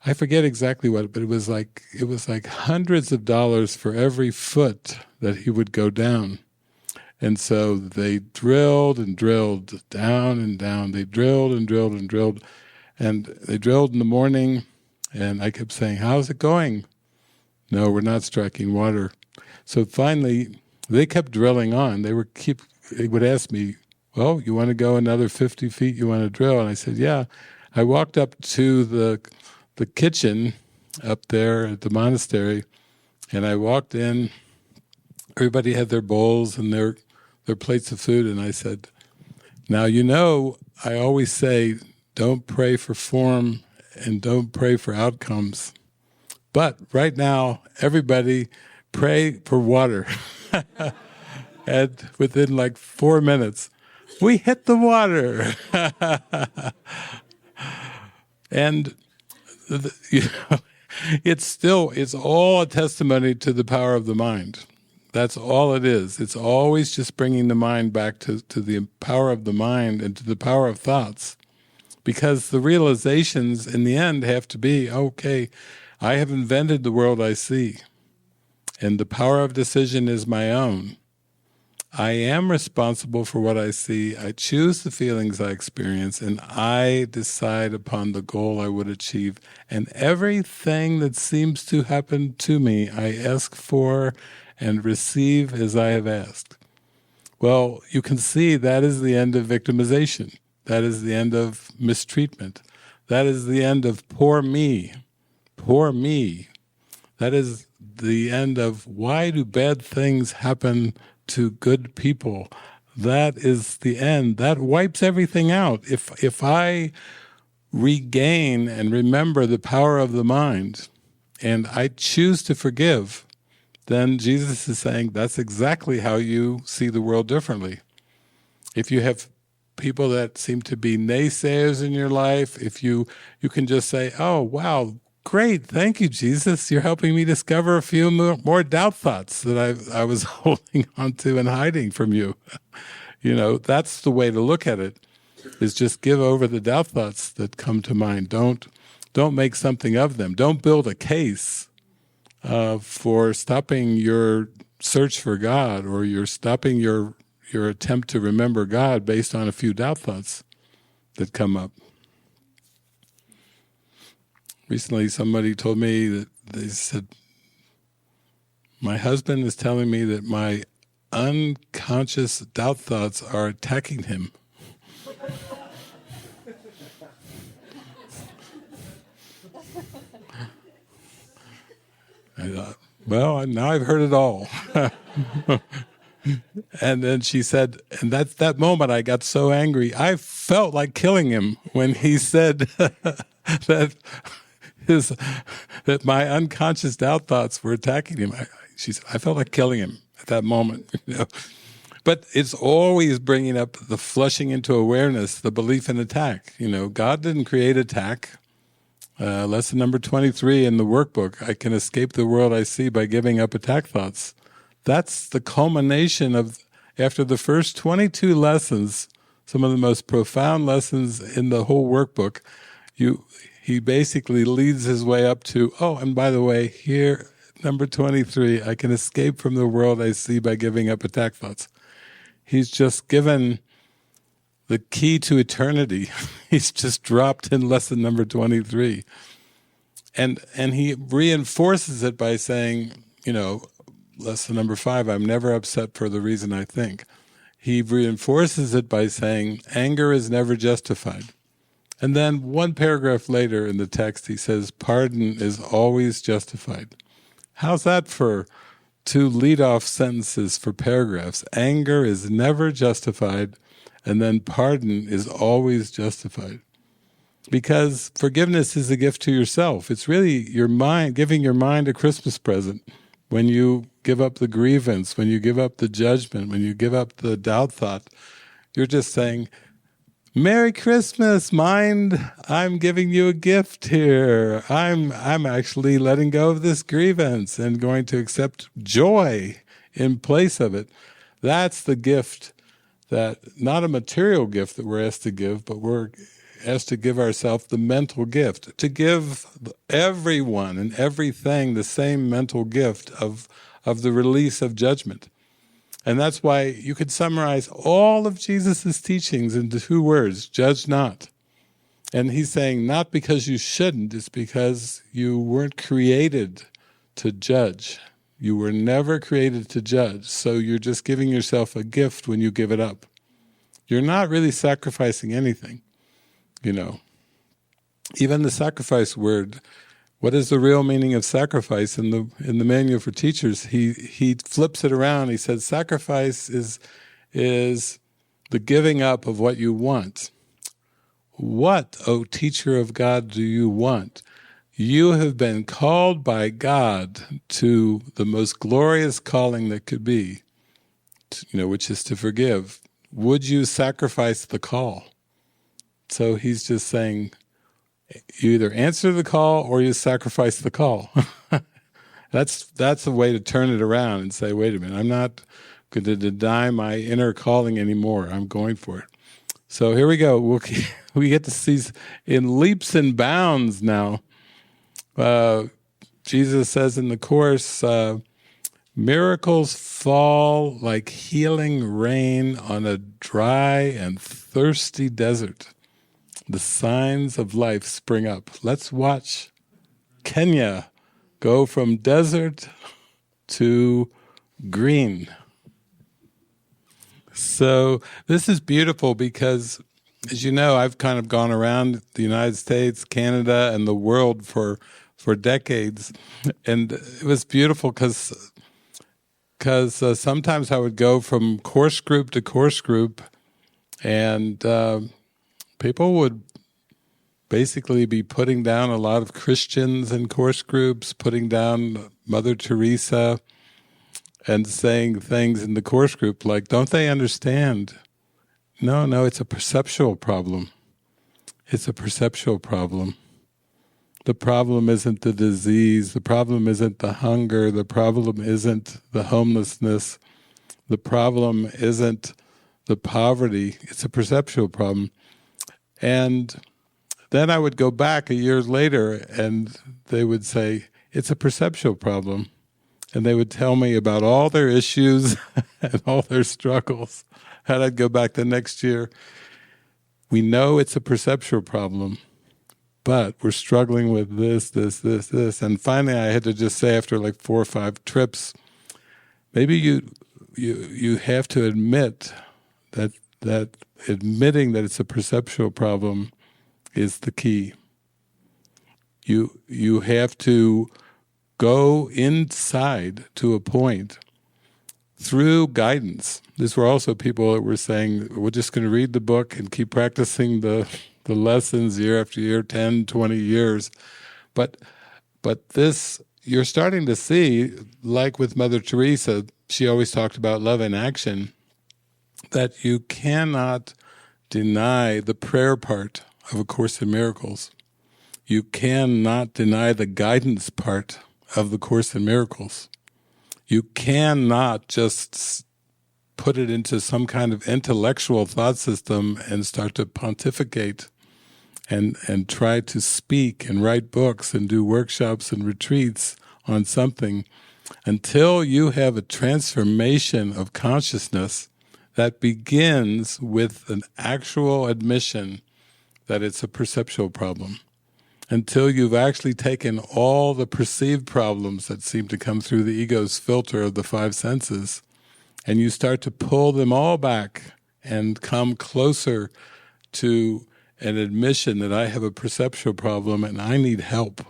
I forget exactly what, but it was like hundreds of dollars for every foot that he would go down. And so they drilled and drilled, down and down. They drilled and drilled and drilled. And they drilled in the morning, and I kept saying, how's it going? No, we're not striking water. So finally, they kept drilling on. They would ask me, well, you want to go another 50 feet? You want to drill? And I said, yeah. I walked up to the kitchen up there at the monastery, and I walked in. Everybody had their bowls and their plates of food, and I said, now, I always say, don't pray for form and don't pray for outcomes. But right now, everybody pray for water. And within like 4 minutes, we hit the water. And it's all a testimony to the power of the mind. That's all it is. It's always just bringing the mind back to the power of the mind and to the power of thoughts. Because the realizations in the end have to be, okay, I have invented the world I see, and the power of decision is my own. I am responsible for what I see. I choose the feelings I experience, and I decide upon the goal I would achieve. And everything that seems to happen to me, I ask for and receive as I have asked. Well, you can see that is the end of victimization. That is the end of mistreatment. That is the end of poor me. Poor me. That is the end of why do bad things happen to good people. That is the end. That wipes everything out. If I regain and remember the power of the mind and I choose to forgive, then Jesus is saying that's exactly how you see the world differently. If you have people that seem to be naysayers in your life, if you can just say, oh, wow, great, thank you, Jesus. You're helping me discover a few more doubt thoughts that I was holding on to and hiding from you. That's the way to look at it, is just give over the doubt thoughts that come to mind. Don't make something of them. Don't build a case for stopping your search for God, or you're stopping your attempt to remember God based on a few doubt thoughts that come up. Recently, somebody told me that they said, my husband is telling me that my unconscious doubt thoughts are attacking him. I thought, well, now I've heard it all. And then she said, and that's that moment I got so angry. I felt like killing him when he said that my unconscious doubt thoughts were attacking him. She said, I felt like killing him at that moment. But it's always bringing up the flushing into awareness, the belief in attack. God didn't create attack. Lesson number 23 in the workbook, I can escape the world I see by giving up attack thoughts. That's the culmination of, after the first 22 lessons, some of the most profound lessons in the whole workbook, he basically leads his way up to, oh, and by the way, here, number 23, I can escape from the world I see by giving up attack thoughts. He's just given the key to eternity. He's just dropped in lesson number 23. And he reinforces it by saying, lesson number 5, I'm never upset for the reason I think. He reinforces it by saying, anger is never justified. And then one paragraph later in the text, he says, pardon is always justified. How's that for two lead-off sentences for paragraphs? Anger is never justified, and then pardon is always justified. Because forgiveness is a gift to yourself. It's really your mind, giving your mind a Christmas present. When you give up the grievance, when you give up the judgment, when you give up the doubt thought, you're just saying, Merry Christmas, mind. I'm giving you a gift here. I'm actually letting go of this grievance and going to accept joy in place of it. That's the gift that, not a material gift that we're asked to give, but we're asked to give ourselves the mental gift, to give everyone and everything the same mental gift of the release of judgment. And that's why you could summarize all of Jesus' teachings into 2 words, judge not. And he's saying not because you shouldn't, it's because you weren't created to judge. You were never created to judge, so you're just giving yourself a gift when you give it up. You're not really sacrificing anything, you know. Even the sacrifice word, what is the real meaning of sacrifice? In the Manual for Teachers, he flips it around. He says sacrifice is the giving up of what you want. What, O teacher of God, do you want? You have been called by God to the most glorious calling that could be, which is to forgive. Would you sacrifice the call? So he's just saying, you either answer the call or you sacrifice the call. That's a way to turn it around and say, wait a minute, I'm not going to deny my inner calling anymore. I'm going for it. So here we go. We get to see in leaps and bounds now. Jesus says in the Course, miracles fall like healing rain on a dry and thirsty desert. The signs of life spring up. Let's watch Kenya go from desert to green. So this is beautiful because, as you know, I've kind of gone around the United States, Canada, and the world for decades. And it was beautiful because sometimes I would go from course group to course group, and people would basically be putting down a lot of Christians in course groups, putting down Mother Teresa, and saying things in the course group like, don't they understand? No, it's a perceptual problem. It's a perceptual problem. The problem isn't the disease. The problem isn't the hunger. The problem isn't the homelessness. The problem isn't the poverty. It's a perceptual problem. And then I would go back a year later and they would say, it's a perceptual problem. And they would tell me about all their issues and all their struggles. And I'd go back the next year. We know it's a perceptual problem, but we're struggling with this. And finally I had to just say, after like 4 or 5 trips, maybe you have to admit that admitting that it's a perceptual problem is the key. You have to go inside to a point through guidance. These were also people that were saying, we're just going to read the book and keep practicing the lessons year after year, 10, 20 years. But this, you're starting to see, like with Mother Teresa, she always talked about love in action, that you cannot deny the prayer part of A Course in Miracles. You cannot deny the guidance part of the Course in Miracles. You cannot just put it into some kind of intellectual thought system and start to pontificate and try to speak and write books and do workshops and retreats on something until you have a transformation of consciousness that begins with an actual admission that it's a perceptual problem. Until you've actually taken all the perceived problems that seem to come through the ego's filter of the 5 senses, and you start to pull them all back and come closer to an admission that I have a perceptual problem and I need help.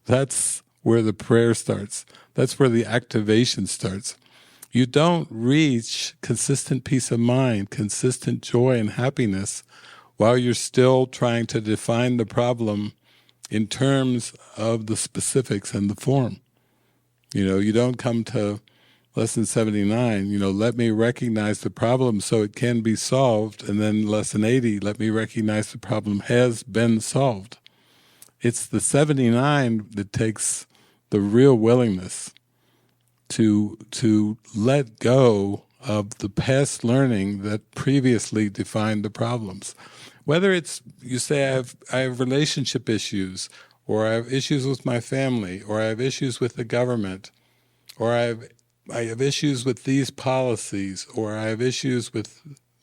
That's where the prayer starts. That's where the activation starts. You don't reach consistent peace of mind, consistent joy and happiness while you're still trying to define the problem in terms of the specifics and the form. You don't come to Lesson 79, let me recognize the problem so it can be solved, and then Lesson 80, let me recognize the problem has been solved. It's the 79 that takes the real willingness to let go of the past learning that previously defined the problems. Whether it's, you say, I have relationship issues, or I have issues with my family, or I have issues with the government, or I have issues with these policies, or I have issues with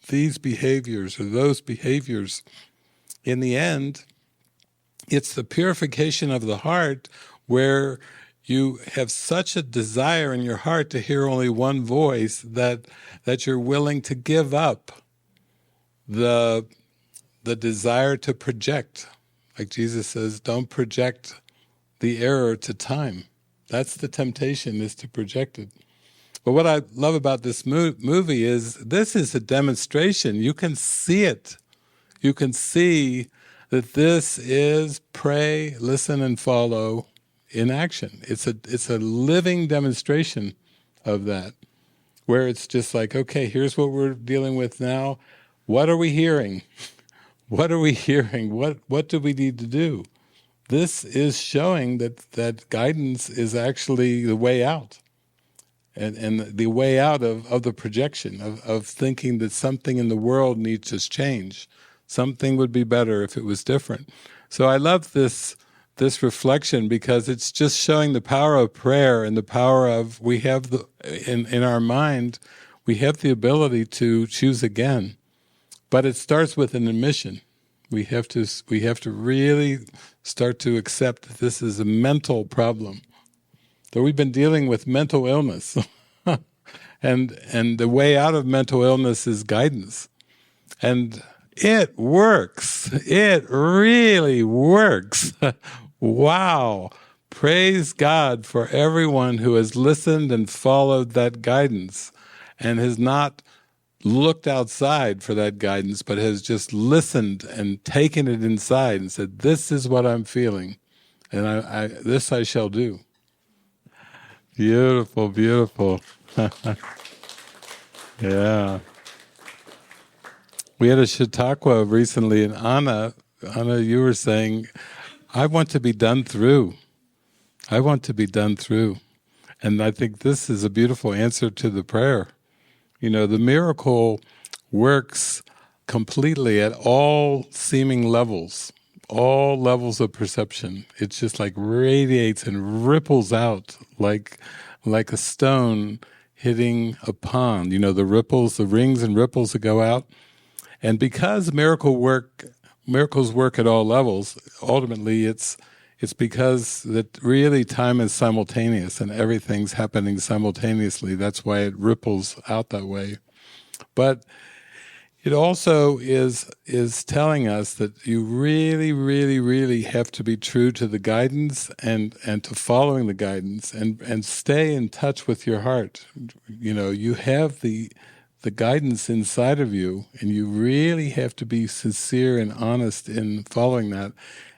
these behaviors or those behaviors. In the end, it's the purification of the heart where you have such a desire in your heart to hear only one voice that you're willing to give up the desire to project. Like Jesus says, don't project the error to time. That's the temptation, is to project it. But what I love about this movie is this is a demonstration. You can see it. You can see that this is pray, listen, and follow in action. It's a living demonstration of that, where it's just like, okay, here's what we're dealing with now. What are we hearing? What are we hearing? What do we need to do? This is showing that guidance is actually the way out. And the way out of the projection, of thinking that something in the world needs to change. Something would be better if it was different. So I love this reflection because it's just showing the power of prayer and the power of, we have in our mind, we have the ability to choose again. But it starts with an admission. We have to really start to accept that this is a mental problem. So we've been dealing with mental illness, and the way out of mental illness is guidance, and it works. It really works. Wow! Praise God for everyone who has listened and followed that guidance, and has not looked outside for that guidance, but has just listened and taken it inside and said, "This is what I'm feeling, and this I shall do." Beautiful, beautiful. Yeah. We had a Chautauqua recently, and Anna, you were saying, I want to be done through. I want to be done through. And I think this is a beautiful answer to the prayer. The miracle works completely at all seeming levels. All levels of perception. It's just like radiates and ripples out like a stone hitting a pond. The ripples, the rings and ripples that go out. And because miracles work at all levels, ultimately it's because that really time is simultaneous and everything's happening simultaneously. That's why it ripples out that way. But it also is telling us that you really, really, really have to be true to the guidance and to following the guidance and stay in touch with your heart. You have the guidance inside of you, and you really have to be sincere and honest in following that.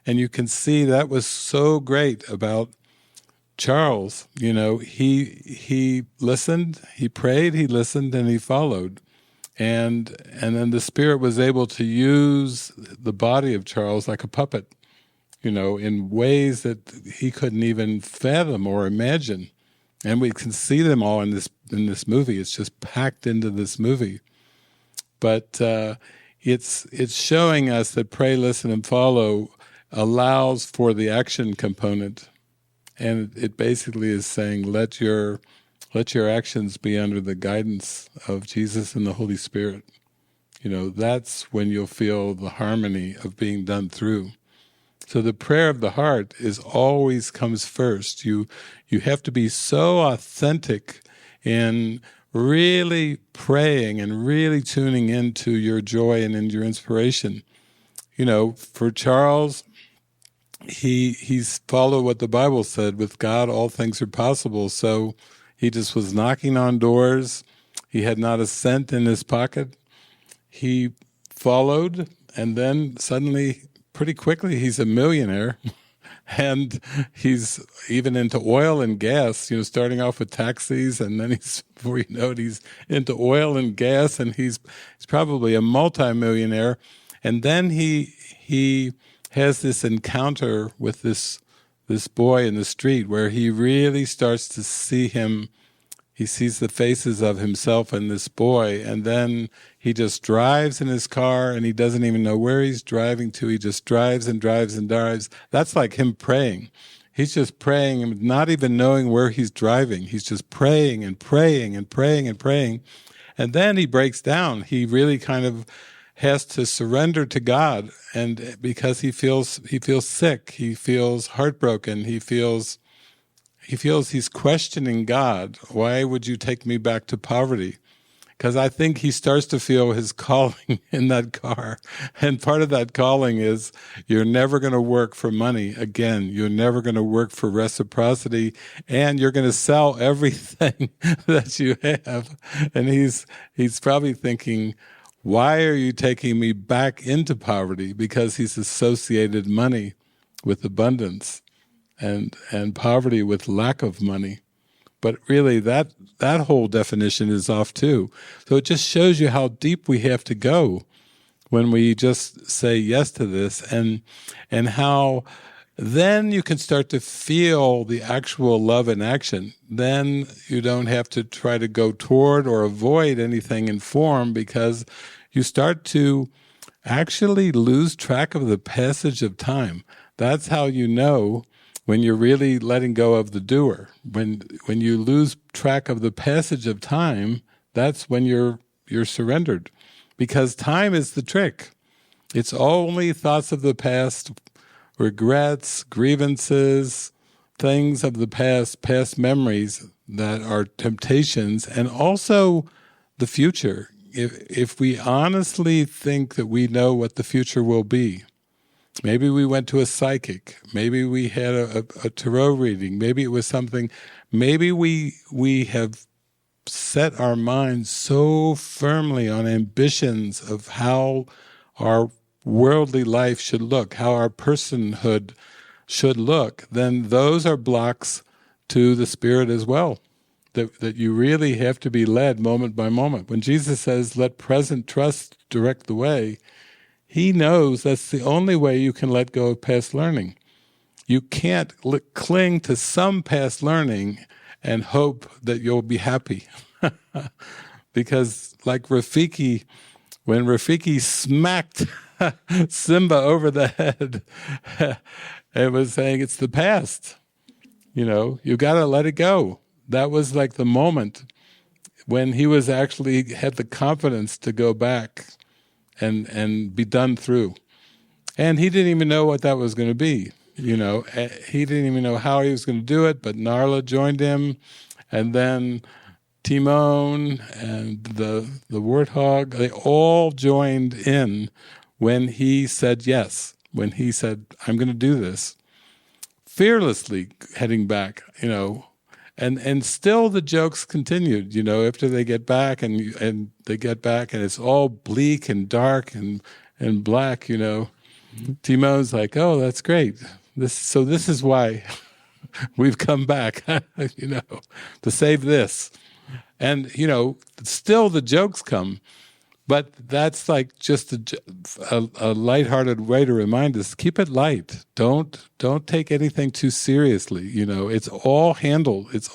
And you can see that was so great about Charles. He listened, he prayed, he listened, and he followed. And then the Spirit was able to use the body of Charles like a puppet, in ways that he couldn't even fathom or imagine. And we can see them all in this movie. It's just packed into this movie. But it's showing us that pray, listen, and follow allows for the action component. And it basically is saying, let your actions be under the guidance of Jesus and the Holy Spirit. That's when you'll feel the harmony of being done through. So the prayer of the heart always comes first. You have to be so authentic in really praying and really tuning into your joy and in your inspiration. for Charles, he's followed what the Bible said. With God, all things are possible. So he just was knocking on doors. He had not a cent in his pocket. He followed, and then suddenly, pretty quickly, he's a millionaire. And he's even into oil and gas, starting off with taxis, and then before you know it, he's into oil and gas, and he's probably a multimillionaire. And then he has this encounter with this boy in the street where he really starts to see him. He sees the faces of himself and this boy, and then he just drives in his car, and he doesn't even know where he's driving to. He just drives and drives and drives. That's like him praying. He's just praying and not even knowing where he's driving. He's just praying and praying and praying and praying. And then he breaks down. He really kind of has to surrender to God, and because he feels sick, he feels heartbroken, he feels he's questioning God. Why would you take me back to poverty? Because I think he starts to feel his calling in that car. And part of that calling is you're never going to work for money again. You're never going to work for reciprocity. And you're going to sell everything that you have. And he's probably thinking, why are you taking me back into poverty? Because he's associated money with abundance. And poverty with lack of money. But really, that whole definition is off too. So it just shows you how deep we have to go when we just say yes to this, and how then you can start to feel the actual love in action. Then you don't have to try to go toward or avoid anything in form, because you start to actually lose track of the passage of time. That's how you know when you're really letting go of the doer. When you lose track of the passage of time, that's when you're surrendered. Because time is the trick. It's only thoughts of the past, regrets, grievances, things of the past memories that are temptations, and also the future. If we honestly think that we know what the future will be, maybe we went to a psychic, maybe we had a tarot reading, maybe it was something, maybe we have set our minds so firmly on ambitions of how our worldly life should look, how our personhood should look, then those are blocks to the Spirit as well, that you really have to be led moment by moment. When Jesus says, let present trust direct the way, he knows that's the only way you can let go of past learning. You can't cling to some past learning and hope that you'll be happy. Because like Rafiki, when Rafiki smacked Simba over the head, it was saying it's the past. You got to let it go. That was like the moment when he was actually had the confidence to go back and be done through. And he didn't even know what that was going to be. He didn't even know how he was going to do it, but Narla joined him, and then Timon and the warthog, they all joined in when he said yes, when he said, I'm going to do this. Fearlessly heading back, and still the jokes continued, after they get back and they get back and it's all bleak and dark and black, Timon's like, oh, that's great. This is why we've come back, to save this. And, still the jokes come, but that's like just a lighthearted way to remind us, keep it light. Don't take anything too seriously. It's all handled. It's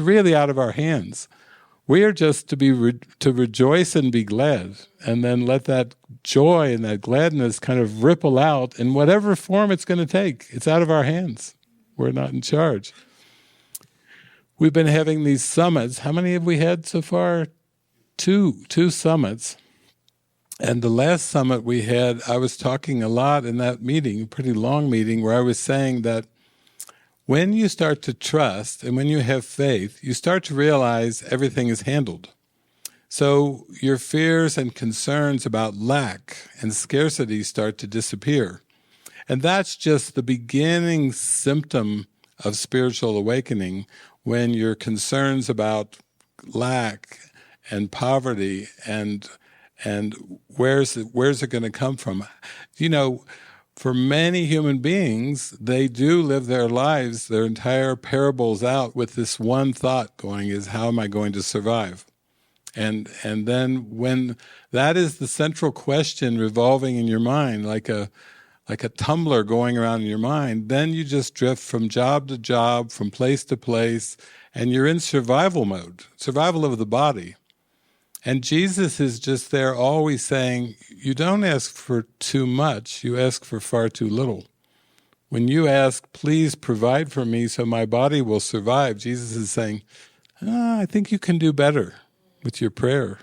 really out of our hands. We are just to rejoice and be glad, and then let that joy and that gladness kind of ripple out in whatever form it's going to take. It's out of our hands. We're not in charge. We've been having these summits. How many have we had so far? Two summits. And the last summit we had, I was talking a lot in that meeting, a pretty long meeting, where I was saying that when you start to trust and when you have faith, you start to realize everything is handled. So your fears and concerns about lack and scarcity start to disappear. And that's just the beginning symptom of spiritual awakening, when your concerns about lack and poverty and where's it going to come from? You know, for many human beings, they do live their lives, their entire parables out with this one thought going is, how am I going to survive? And then when that is the central question revolving in your mind, like a tumbler going around in your mind, then you just drift from job to job, from place to place, and you're in survival mode, survival of the body. And Jesus is just there always saying, you don't ask for too much, you ask for far too little. When you ask, please provide for me so my body will survive, Jesus is saying, I think you can do better with your prayer.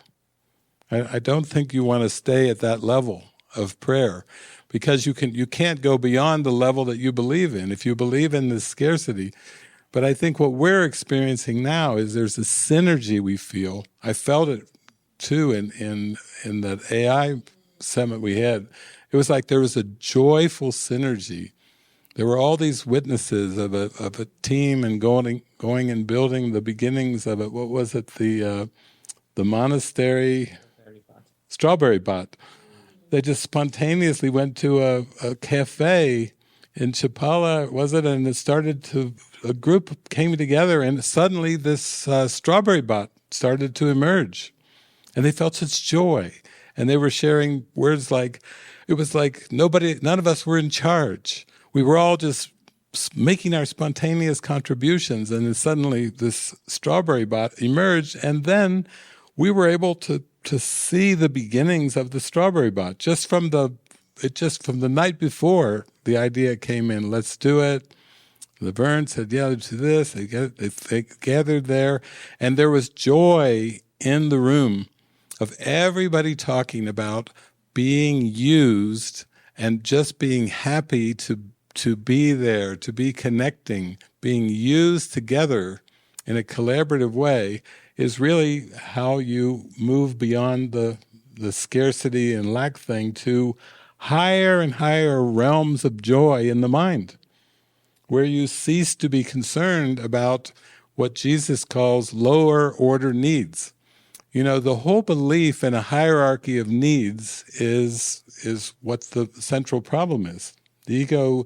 I don't think you want to stay at that level of prayer, because you can't go beyond the level that you believe in, if you believe in this scarcity. But I think what we're experiencing now is there's a synergy we feel. I felt it too in that AI summit we had. It was like there was a joyful synergy. There were all these witnesses of a team and going and building the beginnings of it. What was it? The monastery? Strawberry Bot. They just spontaneously went to a cafe in Chapala, was it? And a group came together, and suddenly this Strawberry Bot started to emerge. And they felt such joy. And they were sharing words like, it was like none of us were in charge. We were all just making our spontaneous contributions, and then suddenly this Strawberry Bot emerged, and then we were able to see the beginnings of the Strawberry Bot. Just from the night before, the idea came in, let's do it. Laverne said, yeah, let's do this. They gathered there, and there was joy in the room of everybody talking about being used and just being happy to be there, to be connecting, being used together in a collaborative way is really how you move beyond the scarcity and lack thing to higher and higher realms of joy in the mind, where you cease to be concerned about what Jesus calls lower order needs. You know, the whole belief in a hierarchy of needs is what the central problem is. The ego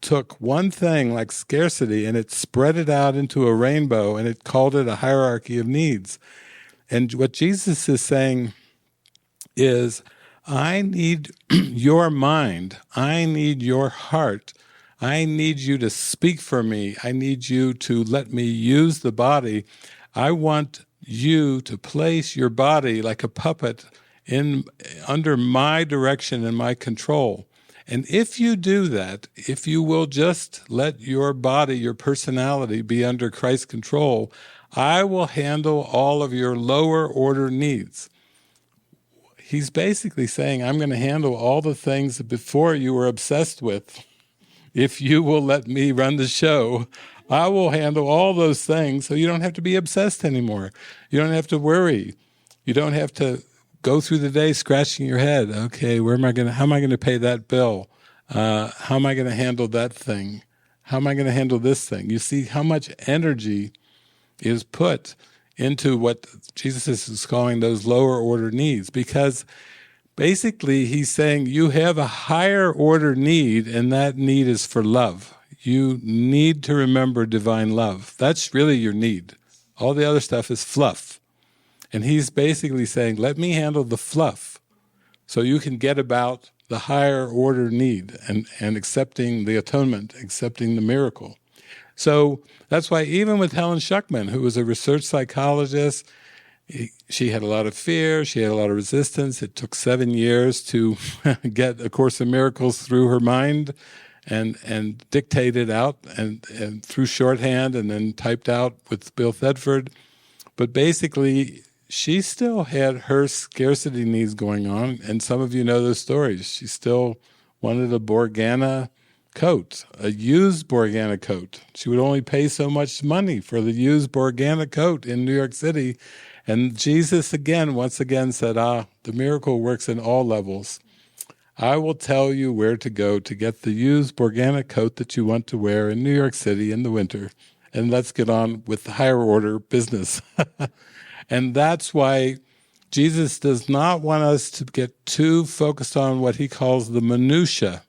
took one thing like scarcity and it spread it out into a rainbow and it called it a hierarchy of needs. And what Jesus is saying is, I need your mind, I need your heart, I need you to speak for me, I need you to let me use the body. I want you to place your body like a puppet under my direction and my control. And if you do that, if you will just let your body, your personality be under Christ's control, I will handle all of your lower order needs. He's basically saying, I'm going to handle all the things that before you were obsessed with. If you will let me run the show, I will handle all those things so you don't have to be obsessed anymore. You don't have to worry. You don't have to go through the day scratching your head. Okay, how am I going to pay that bill? How am I going to handle that thing? How am I going to handle this thing? You see how much energy is put into what Jesus is calling those lower order needs, because basically he's saying you have a higher order need, and that need is for love. You need to remember divine love. That's really your need. All the other stuff is fluff. And he's basically saying, let me handle the fluff so you can get about the higher order need and accepting the atonement, accepting the miracle. So that's why even with Helen Schuckman, who was a research psychologist, she had a lot of fear, she had a lot of resistance. It took 7 years to get A Course in Miracles through her mind and dictated out and through shorthand and then typed out with Bill Thetford. But basically, she still had her scarcity needs going on, and some of you know those stories. She still wanted a Borgana coat, a used Borgana coat. She would only pay so much money for the used Borgana coat in New York City, And Jesus once again said, the miracle works in all levels. I will tell you where to go to get the used organic coat that you want to wear in New York City in the winter. And let's get on with the higher order business. And that's why Jesus does not want us to get too focused on what he calls the minutia,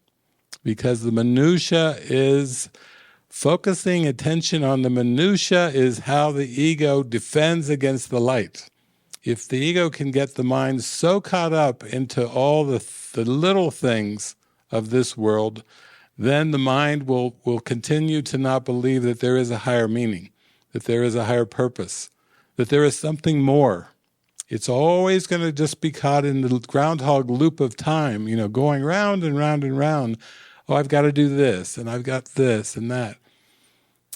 because the minutia is focusing attention on the minutia is how the ego defends against the light. If the ego can get the mind so caught up into all the little things of this world, then the mind will continue to not believe that there is a higher meaning, that there is a higher purpose, that there is something more. It's always going to just be caught in the groundhog loop of time, going round and round and round. Oh, I've got to do this, and I've got this and that.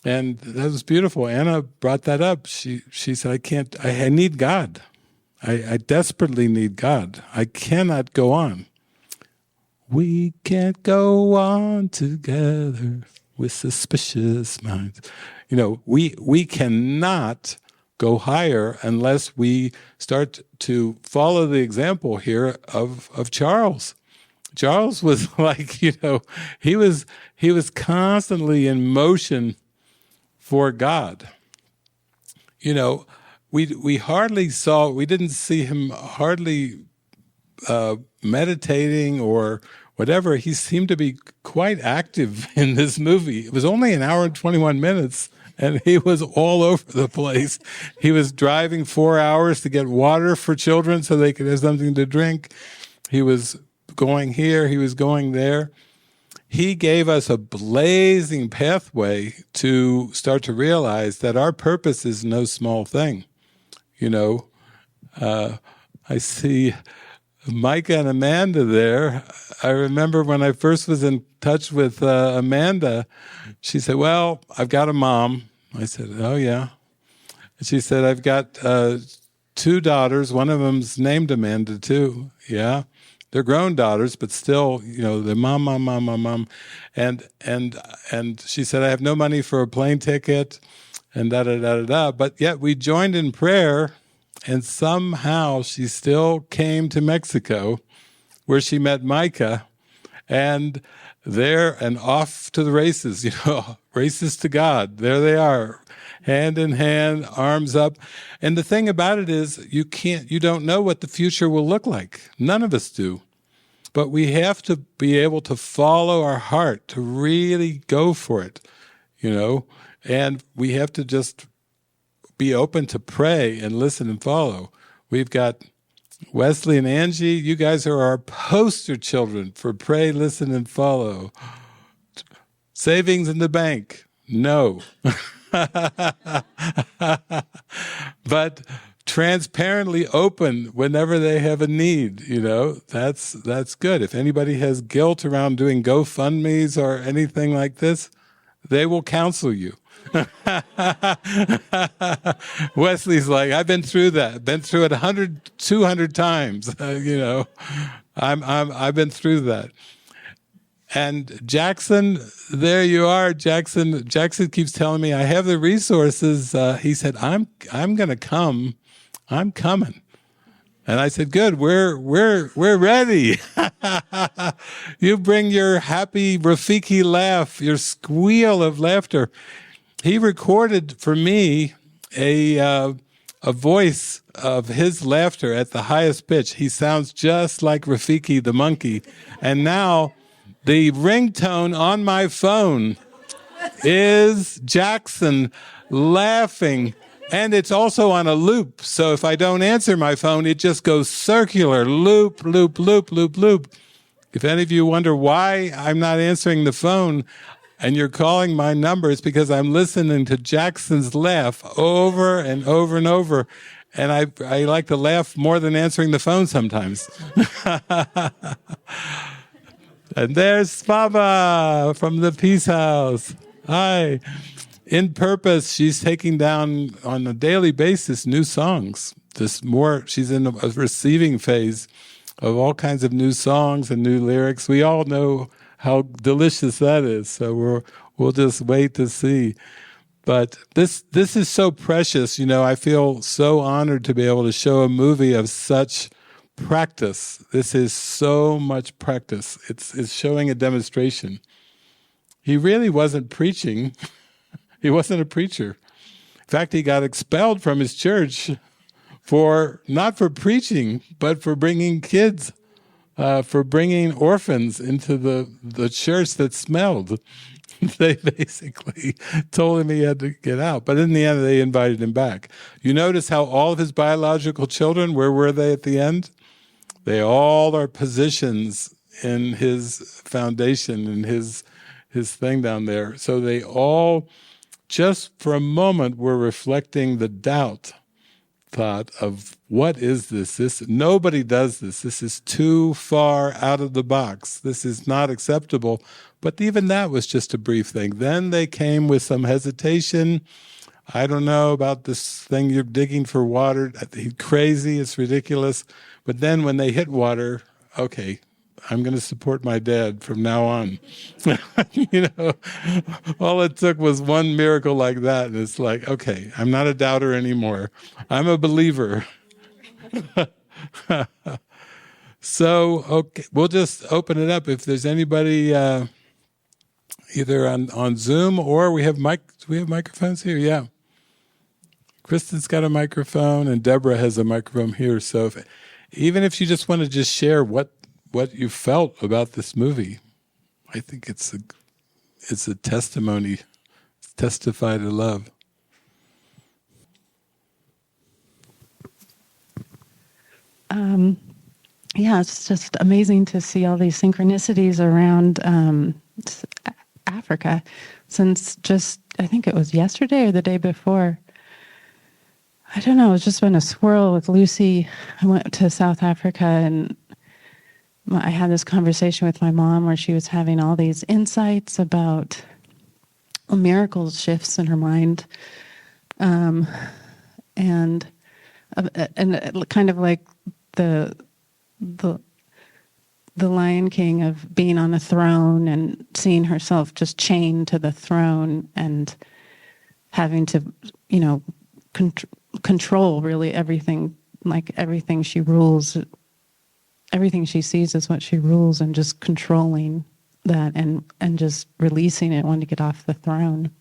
And that was beautiful. Anna brought that up. She said, I need God. I desperately need God. I cannot go on. We can't go on together with suspicious minds. We cannot go higher unless we start to follow the example here of Charles. Charles was like, he was constantly in motion for God. We didn't see him hardly meditating or whatever. He seemed to be quite active in this movie. It was only an hour and 21 minutes, and he was all over the place. He was driving 4 hours to get water for children so they could have something to drink. He was going here, he was going there. He gave us a blazing pathway to start to realize that our purpose is no small thing. I see Micah and Amanda there. I remember when I first was in touch with Amanda, she said, well, I've got a mom. I said, oh, yeah. And she said, I've got 2 daughters. One of them's named Amanda, too. Yeah. They're grown daughters, but still, they're mom. And she said, I have no money for a plane ticket, and da-da-da-da-da. But yet we joined in prayer, and somehow she still came to Mexico, where she met Micah, and off to the races, races to God. There they are, hand in hand, arms up. And the thing about it is, you don't know what the future will look like. None of us do. But we have to be able to follow our heart, to really go for it, and we have to just be open to pray and listen and follow. We've got Wesley and Angie. You guys are our poster children for pray, listen, and follow. Savings in the bank, no. But transparently open whenever they have a need, that's good. If anybody has guilt around doing GoFundMes or anything like this, they will counsel you. Wesley's like, I've been through that. Been through it 100, 200 times. I've been through that. And Jackson, there you are, Jackson. Jackson keeps telling me I have the resources. He said, I'm going to come. I'm coming. And I said, good, we're ready. You bring your happy Rafiki laugh, your squeal of laughter. He recorded for me a voice of his laughter at the highest pitch. He sounds just like Rafiki the monkey. And now the ringtone on my phone is Jackson laughing. And it's also on a loop. So if I don't answer my phone, it just goes circular, loop, loop, loop, loop, loop. If any of you wonder why I'm not answering the phone and you're calling my number, it's because I'm listening to Jackson's laugh over and over and over. And I like to laugh more than answering the phone sometimes. And there's Baba from the Peace House. Hi. In Purpose, she's taking down on a daily basis new songs. She's in a receiving phase of all kinds of new songs and new lyrics. We all know how delicious that is, so we'll just wait to see. But this is so precious. I feel so honored to be able to show a movie of such practice. This is so much practice. It's showing a demonstration. He really wasn't preaching. He wasn't a preacher. In fact, he got expelled from his church not for preaching, but for bringing kids, for bringing orphans into the church that smelled. They basically told him he had to get out. But in the end, they invited him back. You notice how all of his biological children, where were they at the end? They all are positions in his foundation and his thing down there. So they all, just for a moment, were reflecting the doubt thought of, what is this? Nobody does this. This is too far out of the box. This is not acceptable. But even that was just a brief thing. Then they came with some hesitation. I don't know about this thing you're digging for water. Crazy, it's ridiculous. But then when they hit water, okay, I'm going to support my dad from now on. All it took was one miracle like that, and it's like, okay, I'm not a doubter anymore. I'm a believer. So, okay, we'll just open it up. If there's anybody either on Zoom or do we have microphones here? Yeah. Kristen's got a microphone, and Deborah has a microphone here. So even if you just want to just share what you felt about this movie, I think it's a testimony, testify to love. It's just amazing to see all these synchronicities around Africa. Since I think it was yesterday or the day before, I don't know, it's just been a swirl with Lucy. I went to South Africa and I had this conversation with my mom where she was having all these insights about miracle shifts in her mind. And kind of like the Lion King of being on the throne and seeing herself just chained to the throne and having to, control really everything, like everything she rules, everything she sees is what she rules, and just controlling that and just releasing it, wanting to get off the throne.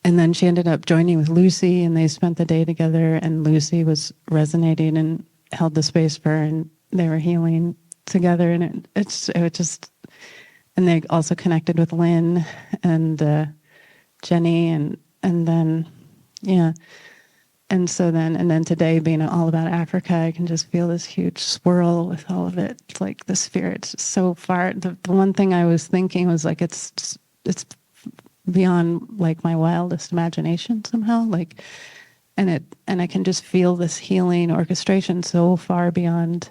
And then she ended up joining with Lucy, and they spent the day together, and Lucy was resonating and held the space for her, and they were healing together, and it just, and they also connected with Lynn and Jenny, and then, yeah. And so then today being all about Africa, I can just feel this huge swirl with all of it. It's like the spirit's just so far. The one thing I was thinking was like, it's beyond like my wildest imagination somehow. Like, and I can just feel this healing orchestration so far beyond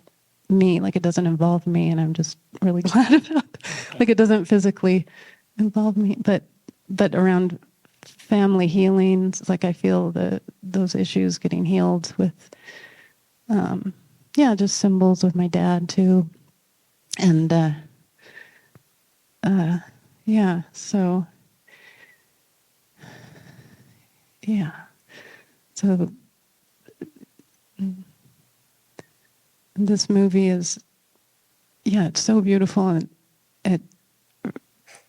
me. Like it doesn't involve me, and I'm just really glad about it. Like it doesn't physically involve me, but around family healings, like I feel those issues getting healed with, just symbols with my dad too, and so yeah, so this movie is, it's so beautiful, and it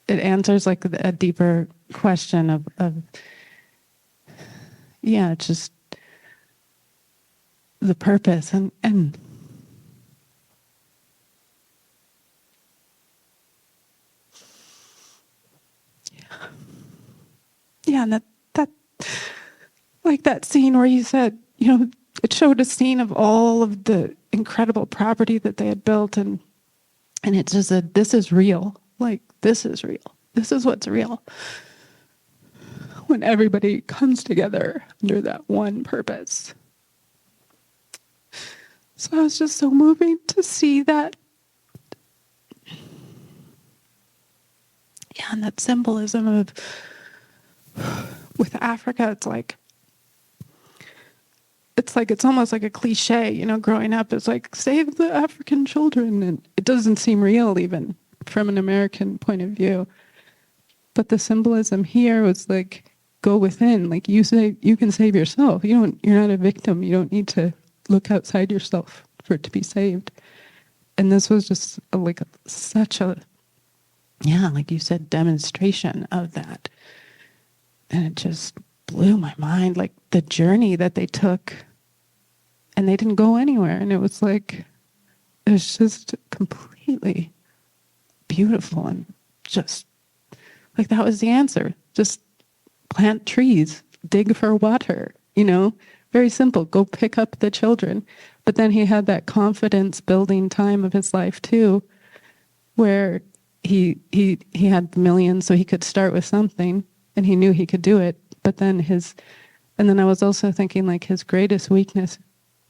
answers like a deeper question of just the purpose and and that like that scene where you said, it showed a scene of all of the incredible property that they had built, and it just said, this is real. Like, this is real. This is what's real. When everybody comes together under that one purpose. So it was just so moving to see that. Yeah, and that symbolism of, with Africa, it's almost like a cliche, growing up, it's like, save the African children. And it doesn't seem real even from an American point of view. But the symbolism here was like, go within. Like you can save yourself. You're not a victim. You don't need to look outside yourself for it to be saved. And this was just such a, yeah, like you said, demonstration of that. And it just blew my mind, like the journey that they took, and they didn't go anywhere. And it was just completely beautiful, and just like that was the answer. Just plant trees, dig for water, very simple. Go pick up the children. But then he had that confidence building time of his life too, where he had millions, so he could start with something, and he knew he could do it. But then and then I was also thinking, like, his greatest weakness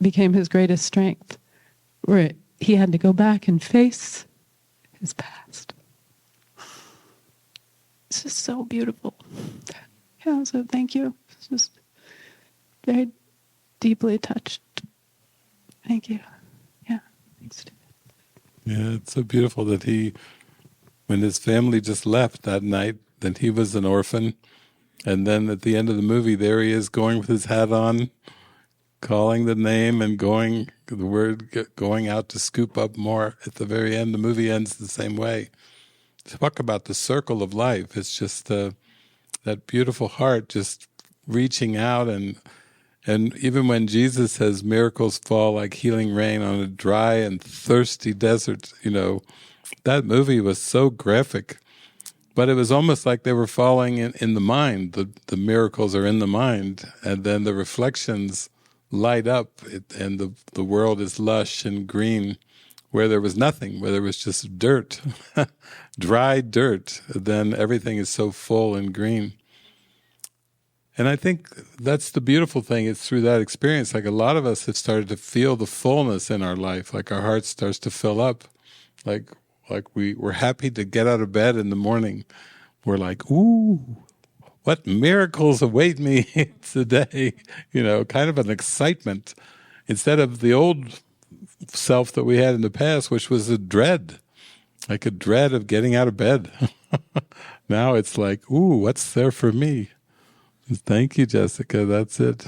became his greatest strength, where he had to go back and face his past. It's just so beautiful. Yeah, so thank you. It's just very deeply touched. Thank you. Yeah, thanks. Yeah, it's so beautiful that when his family just left that night, that he was an orphan. And then at the end of the movie, there he is going with his hat on, calling the name and going out to scoop up more. At the very end, the movie ends the same way. Talk about the circle of life. It's just that beautiful heart just reaching out. And even when Jesus says miracles fall like healing rain on a dry and thirsty desert, that movie was so graphic. But it was almost like they were falling in the mind. The miracles are in the mind, and then the reflections light up, and the world is lush and green, where there was nothing, where there was just dirt, dry dirt. Then everything is so full and green. And I think that's the beautiful thing. It's through that experience, like a lot of us have started to feel the fullness in our life, like our heart starts to fill up, like we're happy to get out of bed in the morning. We're like, ooh, what miracles await me today? Kind of an excitement instead of the old self that we had in the past, which was a dread of getting out of bed. Now it's like, ooh, what's there for me? Thank you, Jessica. That's it.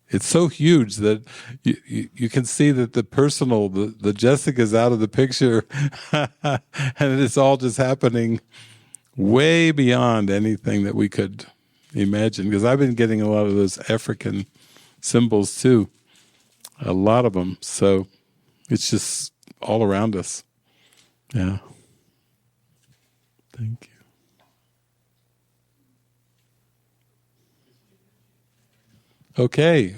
It's so huge that you can see that the personal, the Jessica's out of the picture, and it's all just happening way beyond anything that we could imagine. Because I've been getting a lot of those African symbols too, a lot of them. So it's just all around us. Yeah. Thank you. Okay.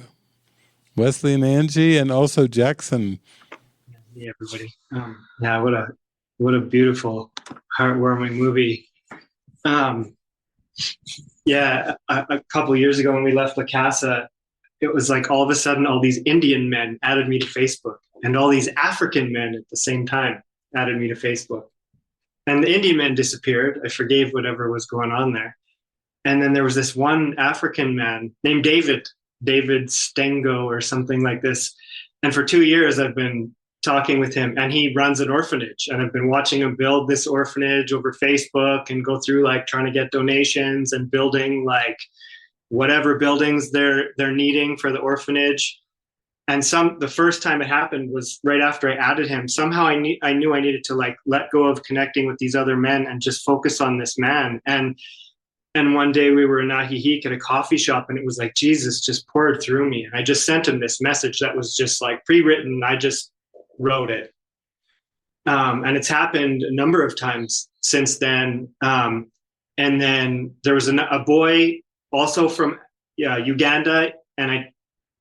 Wesley and Angie, and also Jackson. Hey, everybody. Yeah, what a beautiful, heartwarming movie. Yeah, a couple of years ago when we left La Casa, it was like all of a sudden all these Indian men added me to Facebook, and all these African men at the same time added me to Facebook. And the Indian men disappeared. I forgave whatever was going on there. And then there was this one African man named David Stengo or something like this. And for 2 years, I've been talking with him, and he runs an orphanage. And I've been watching him build this orphanage over Facebook and go through like trying to get donations and building like whatever buildings they're needing for the orphanage. And the first time it happened was right after I added him. Somehow I knew I needed to like let go of connecting with these other men and just focus on this man. And one day we were in Nahihik at a coffee shop, and it was like Jesus just poured through me. And I just sent him this message that was just like pre-written. I just wrote it. And it's happened a number of times since then. And then there was a boy also from Uganda, and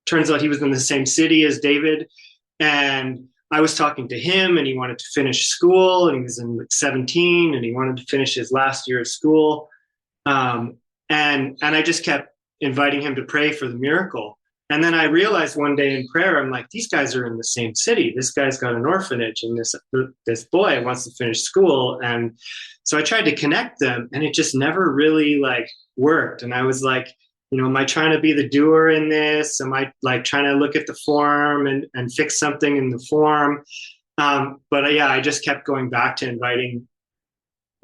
turns out he was in the same city as David. And I was talking to him, and he wanted to finish school, and he was in like 17, and he wanted to finish his last year of school. And I just kept inviting him to pray for the miracle. And then I realized one day in prayer, I'm like, these guys are in the same city. This guy's got an orphanage, and this boy wants to finish school. And so I tried to connect them, and it just never really like worked. And I was like, am I trying to be the doer in this? Am I like trying to look at the form and fix something in the form? But yeah, I just kept going back to inviting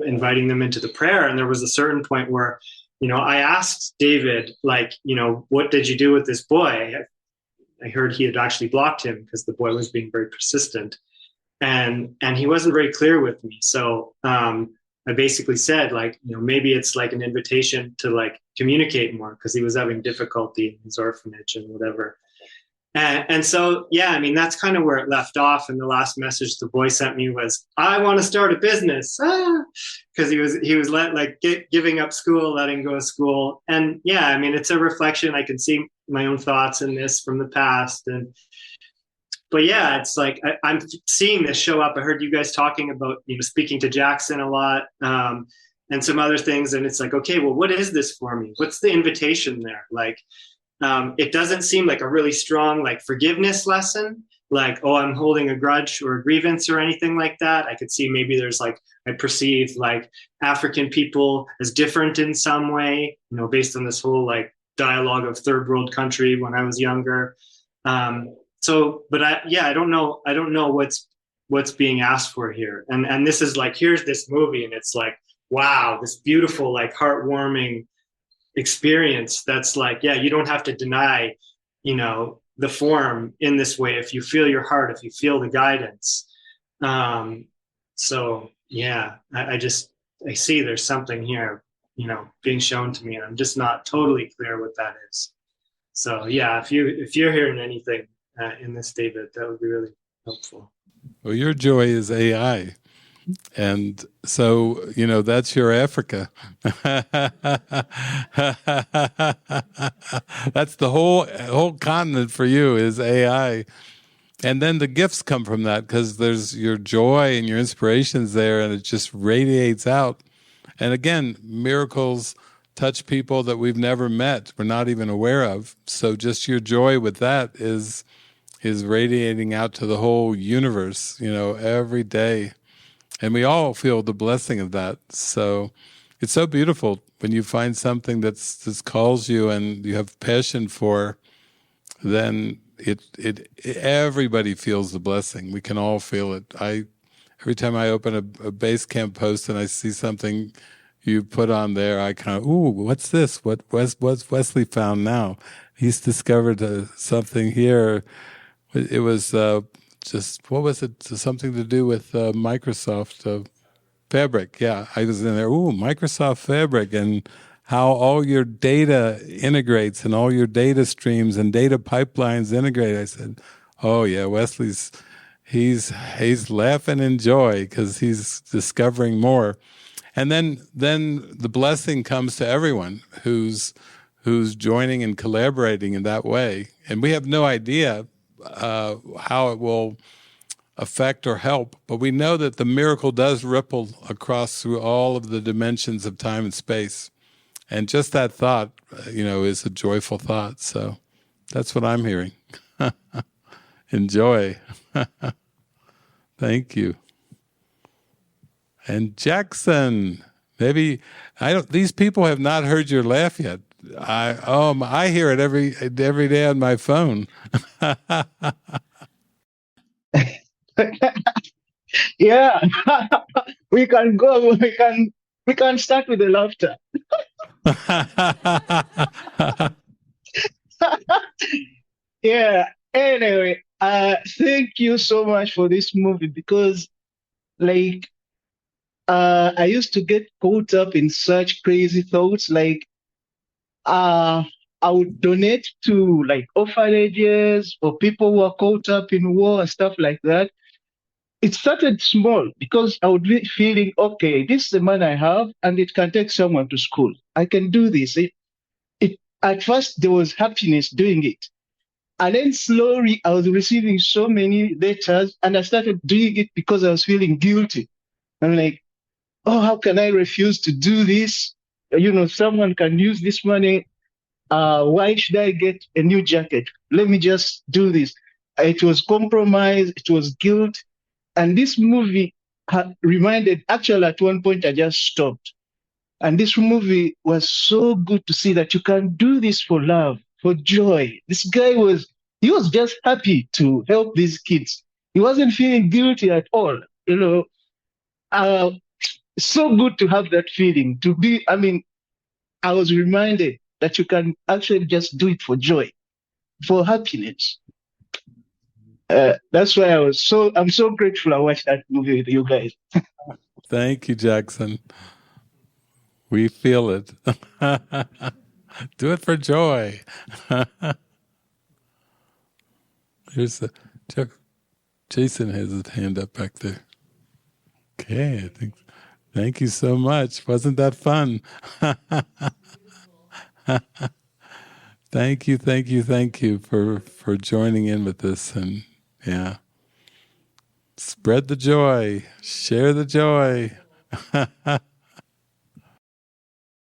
inviting them into the prayer. And there was a certain point where, I asked David, like, what did you do with this boy? I heard he had actually blocked him because the boy was being very persistent, and he wasn't very clear with me. So I basically said, like, maybe it's like an invitation to like communicate more, because he was having difficulty in his orphanage and whatever. And so, yeah, I mean, that's kind of where it left off. And the last message the boy sent me was, "I want to start a business," because he was giving up school, letting go of school. And yeah, I mean, it's a reflection. I can see my own thoughts in this from the past. But yeah, it's like I'm seeing this show up. I heard you guys talking about, speaking to Jackson a lot, and some other things. And it's like, okay, well, what is this for me? What's the invitation there? Like, it doesn't seem like a really strong like forgiveness lesson, like, oh, I'm holding a grudge or a grievance or anything like that. I could see maybe there's like, I perceive like African people as different in some way, based on this whole like dialogue of third world country when I was younger. But I don't know what's being asked for here. And this is like, here's this movie, and it's like, wow, this beautiful, like heartwarming experience that's like, yeah, you don't have to deny, the form in this way if you feel your heart, if you feel the guidance. So yeah, I see there's something here, being shown to me, and I'm just not totally clear what that is. So yeah, if you're hearing anything in this, David, that would be really helpful. Well, your joy is AI. And so, that's your Africa. That's the whole continent for you is AI. And then the gifts come from that, because there's your joy and your inspirations there, and it just radiates out. And again, miracles touch people that we've never met, we're not even aware of. So just your joy with that is radiating out to the whole universe, every day. And we all feel the blessing of that. So it's so beautiful when you find something that calls you and you have passion for, then everybody feels the blessing. We can all feel it. Every time I open a base camp post and I see something you put on there, I kind of, ooh, what's this? What's Wesley found now? He's discovered something here. It was what was it? Something to do with Microsoft Fabric. Yeah, I was in there. Ooh, Microsoft Fabric, and how all your data integrates and all your data streams and data pipelines integrate. I said, oh yeah, Wesley's he's laughing in joy because he's discovering more. And then the blessing comes to everyone who's joining and collaborating in that way. And we have no idea how it will affect or help, but we know that the miracle does ripple across through all of the dimensions of time and space. And just that thought, is a joyful thought. So that's what I'm hearing. Enjoy. Thank you. And Jackson, maybe these people have not heard your laugh yet. I hear it every day on my phone. Yeah, we can go. We can start with the laughter. Yeah. Anyway, thank you so much for this movie, because, like, I used to get caught up in such crazy thoughts, like, I would donate to like orphanages or people who are caught up in war and stuff like that. It started small because I would be feeling, okay, this is the money I have and it can take someone to school. I can do this. At first there was happiness doing it. And then slowly I was receiving so many letters and I started doing it because I was feeling guilty. I'm like, oh, how can I refuse to do this? Someone can use this money. Why should I get a new jacket? Let me just do this. It was compromise. It was guilt. And this movie reminded, actually, at one point, I just stopped. And this movie was so good to see that you can do this for love, for joy. This guy was just happy to help these kids. He wasn't feeling guilty at all. It's so good to have that feeling to be. I mean, I was reminded that you can actually just do it for joy, for happiness. That's why I'm so grateful I watched that movie with you guys. Thank you, Jackson. We feel it. Do it for joy. Here's the Jason has his hand up back there. Okay, I think. Thank you so much. Wasn't that fun? Thank you for joining in with us, and yeah, spread the joy, share the joy.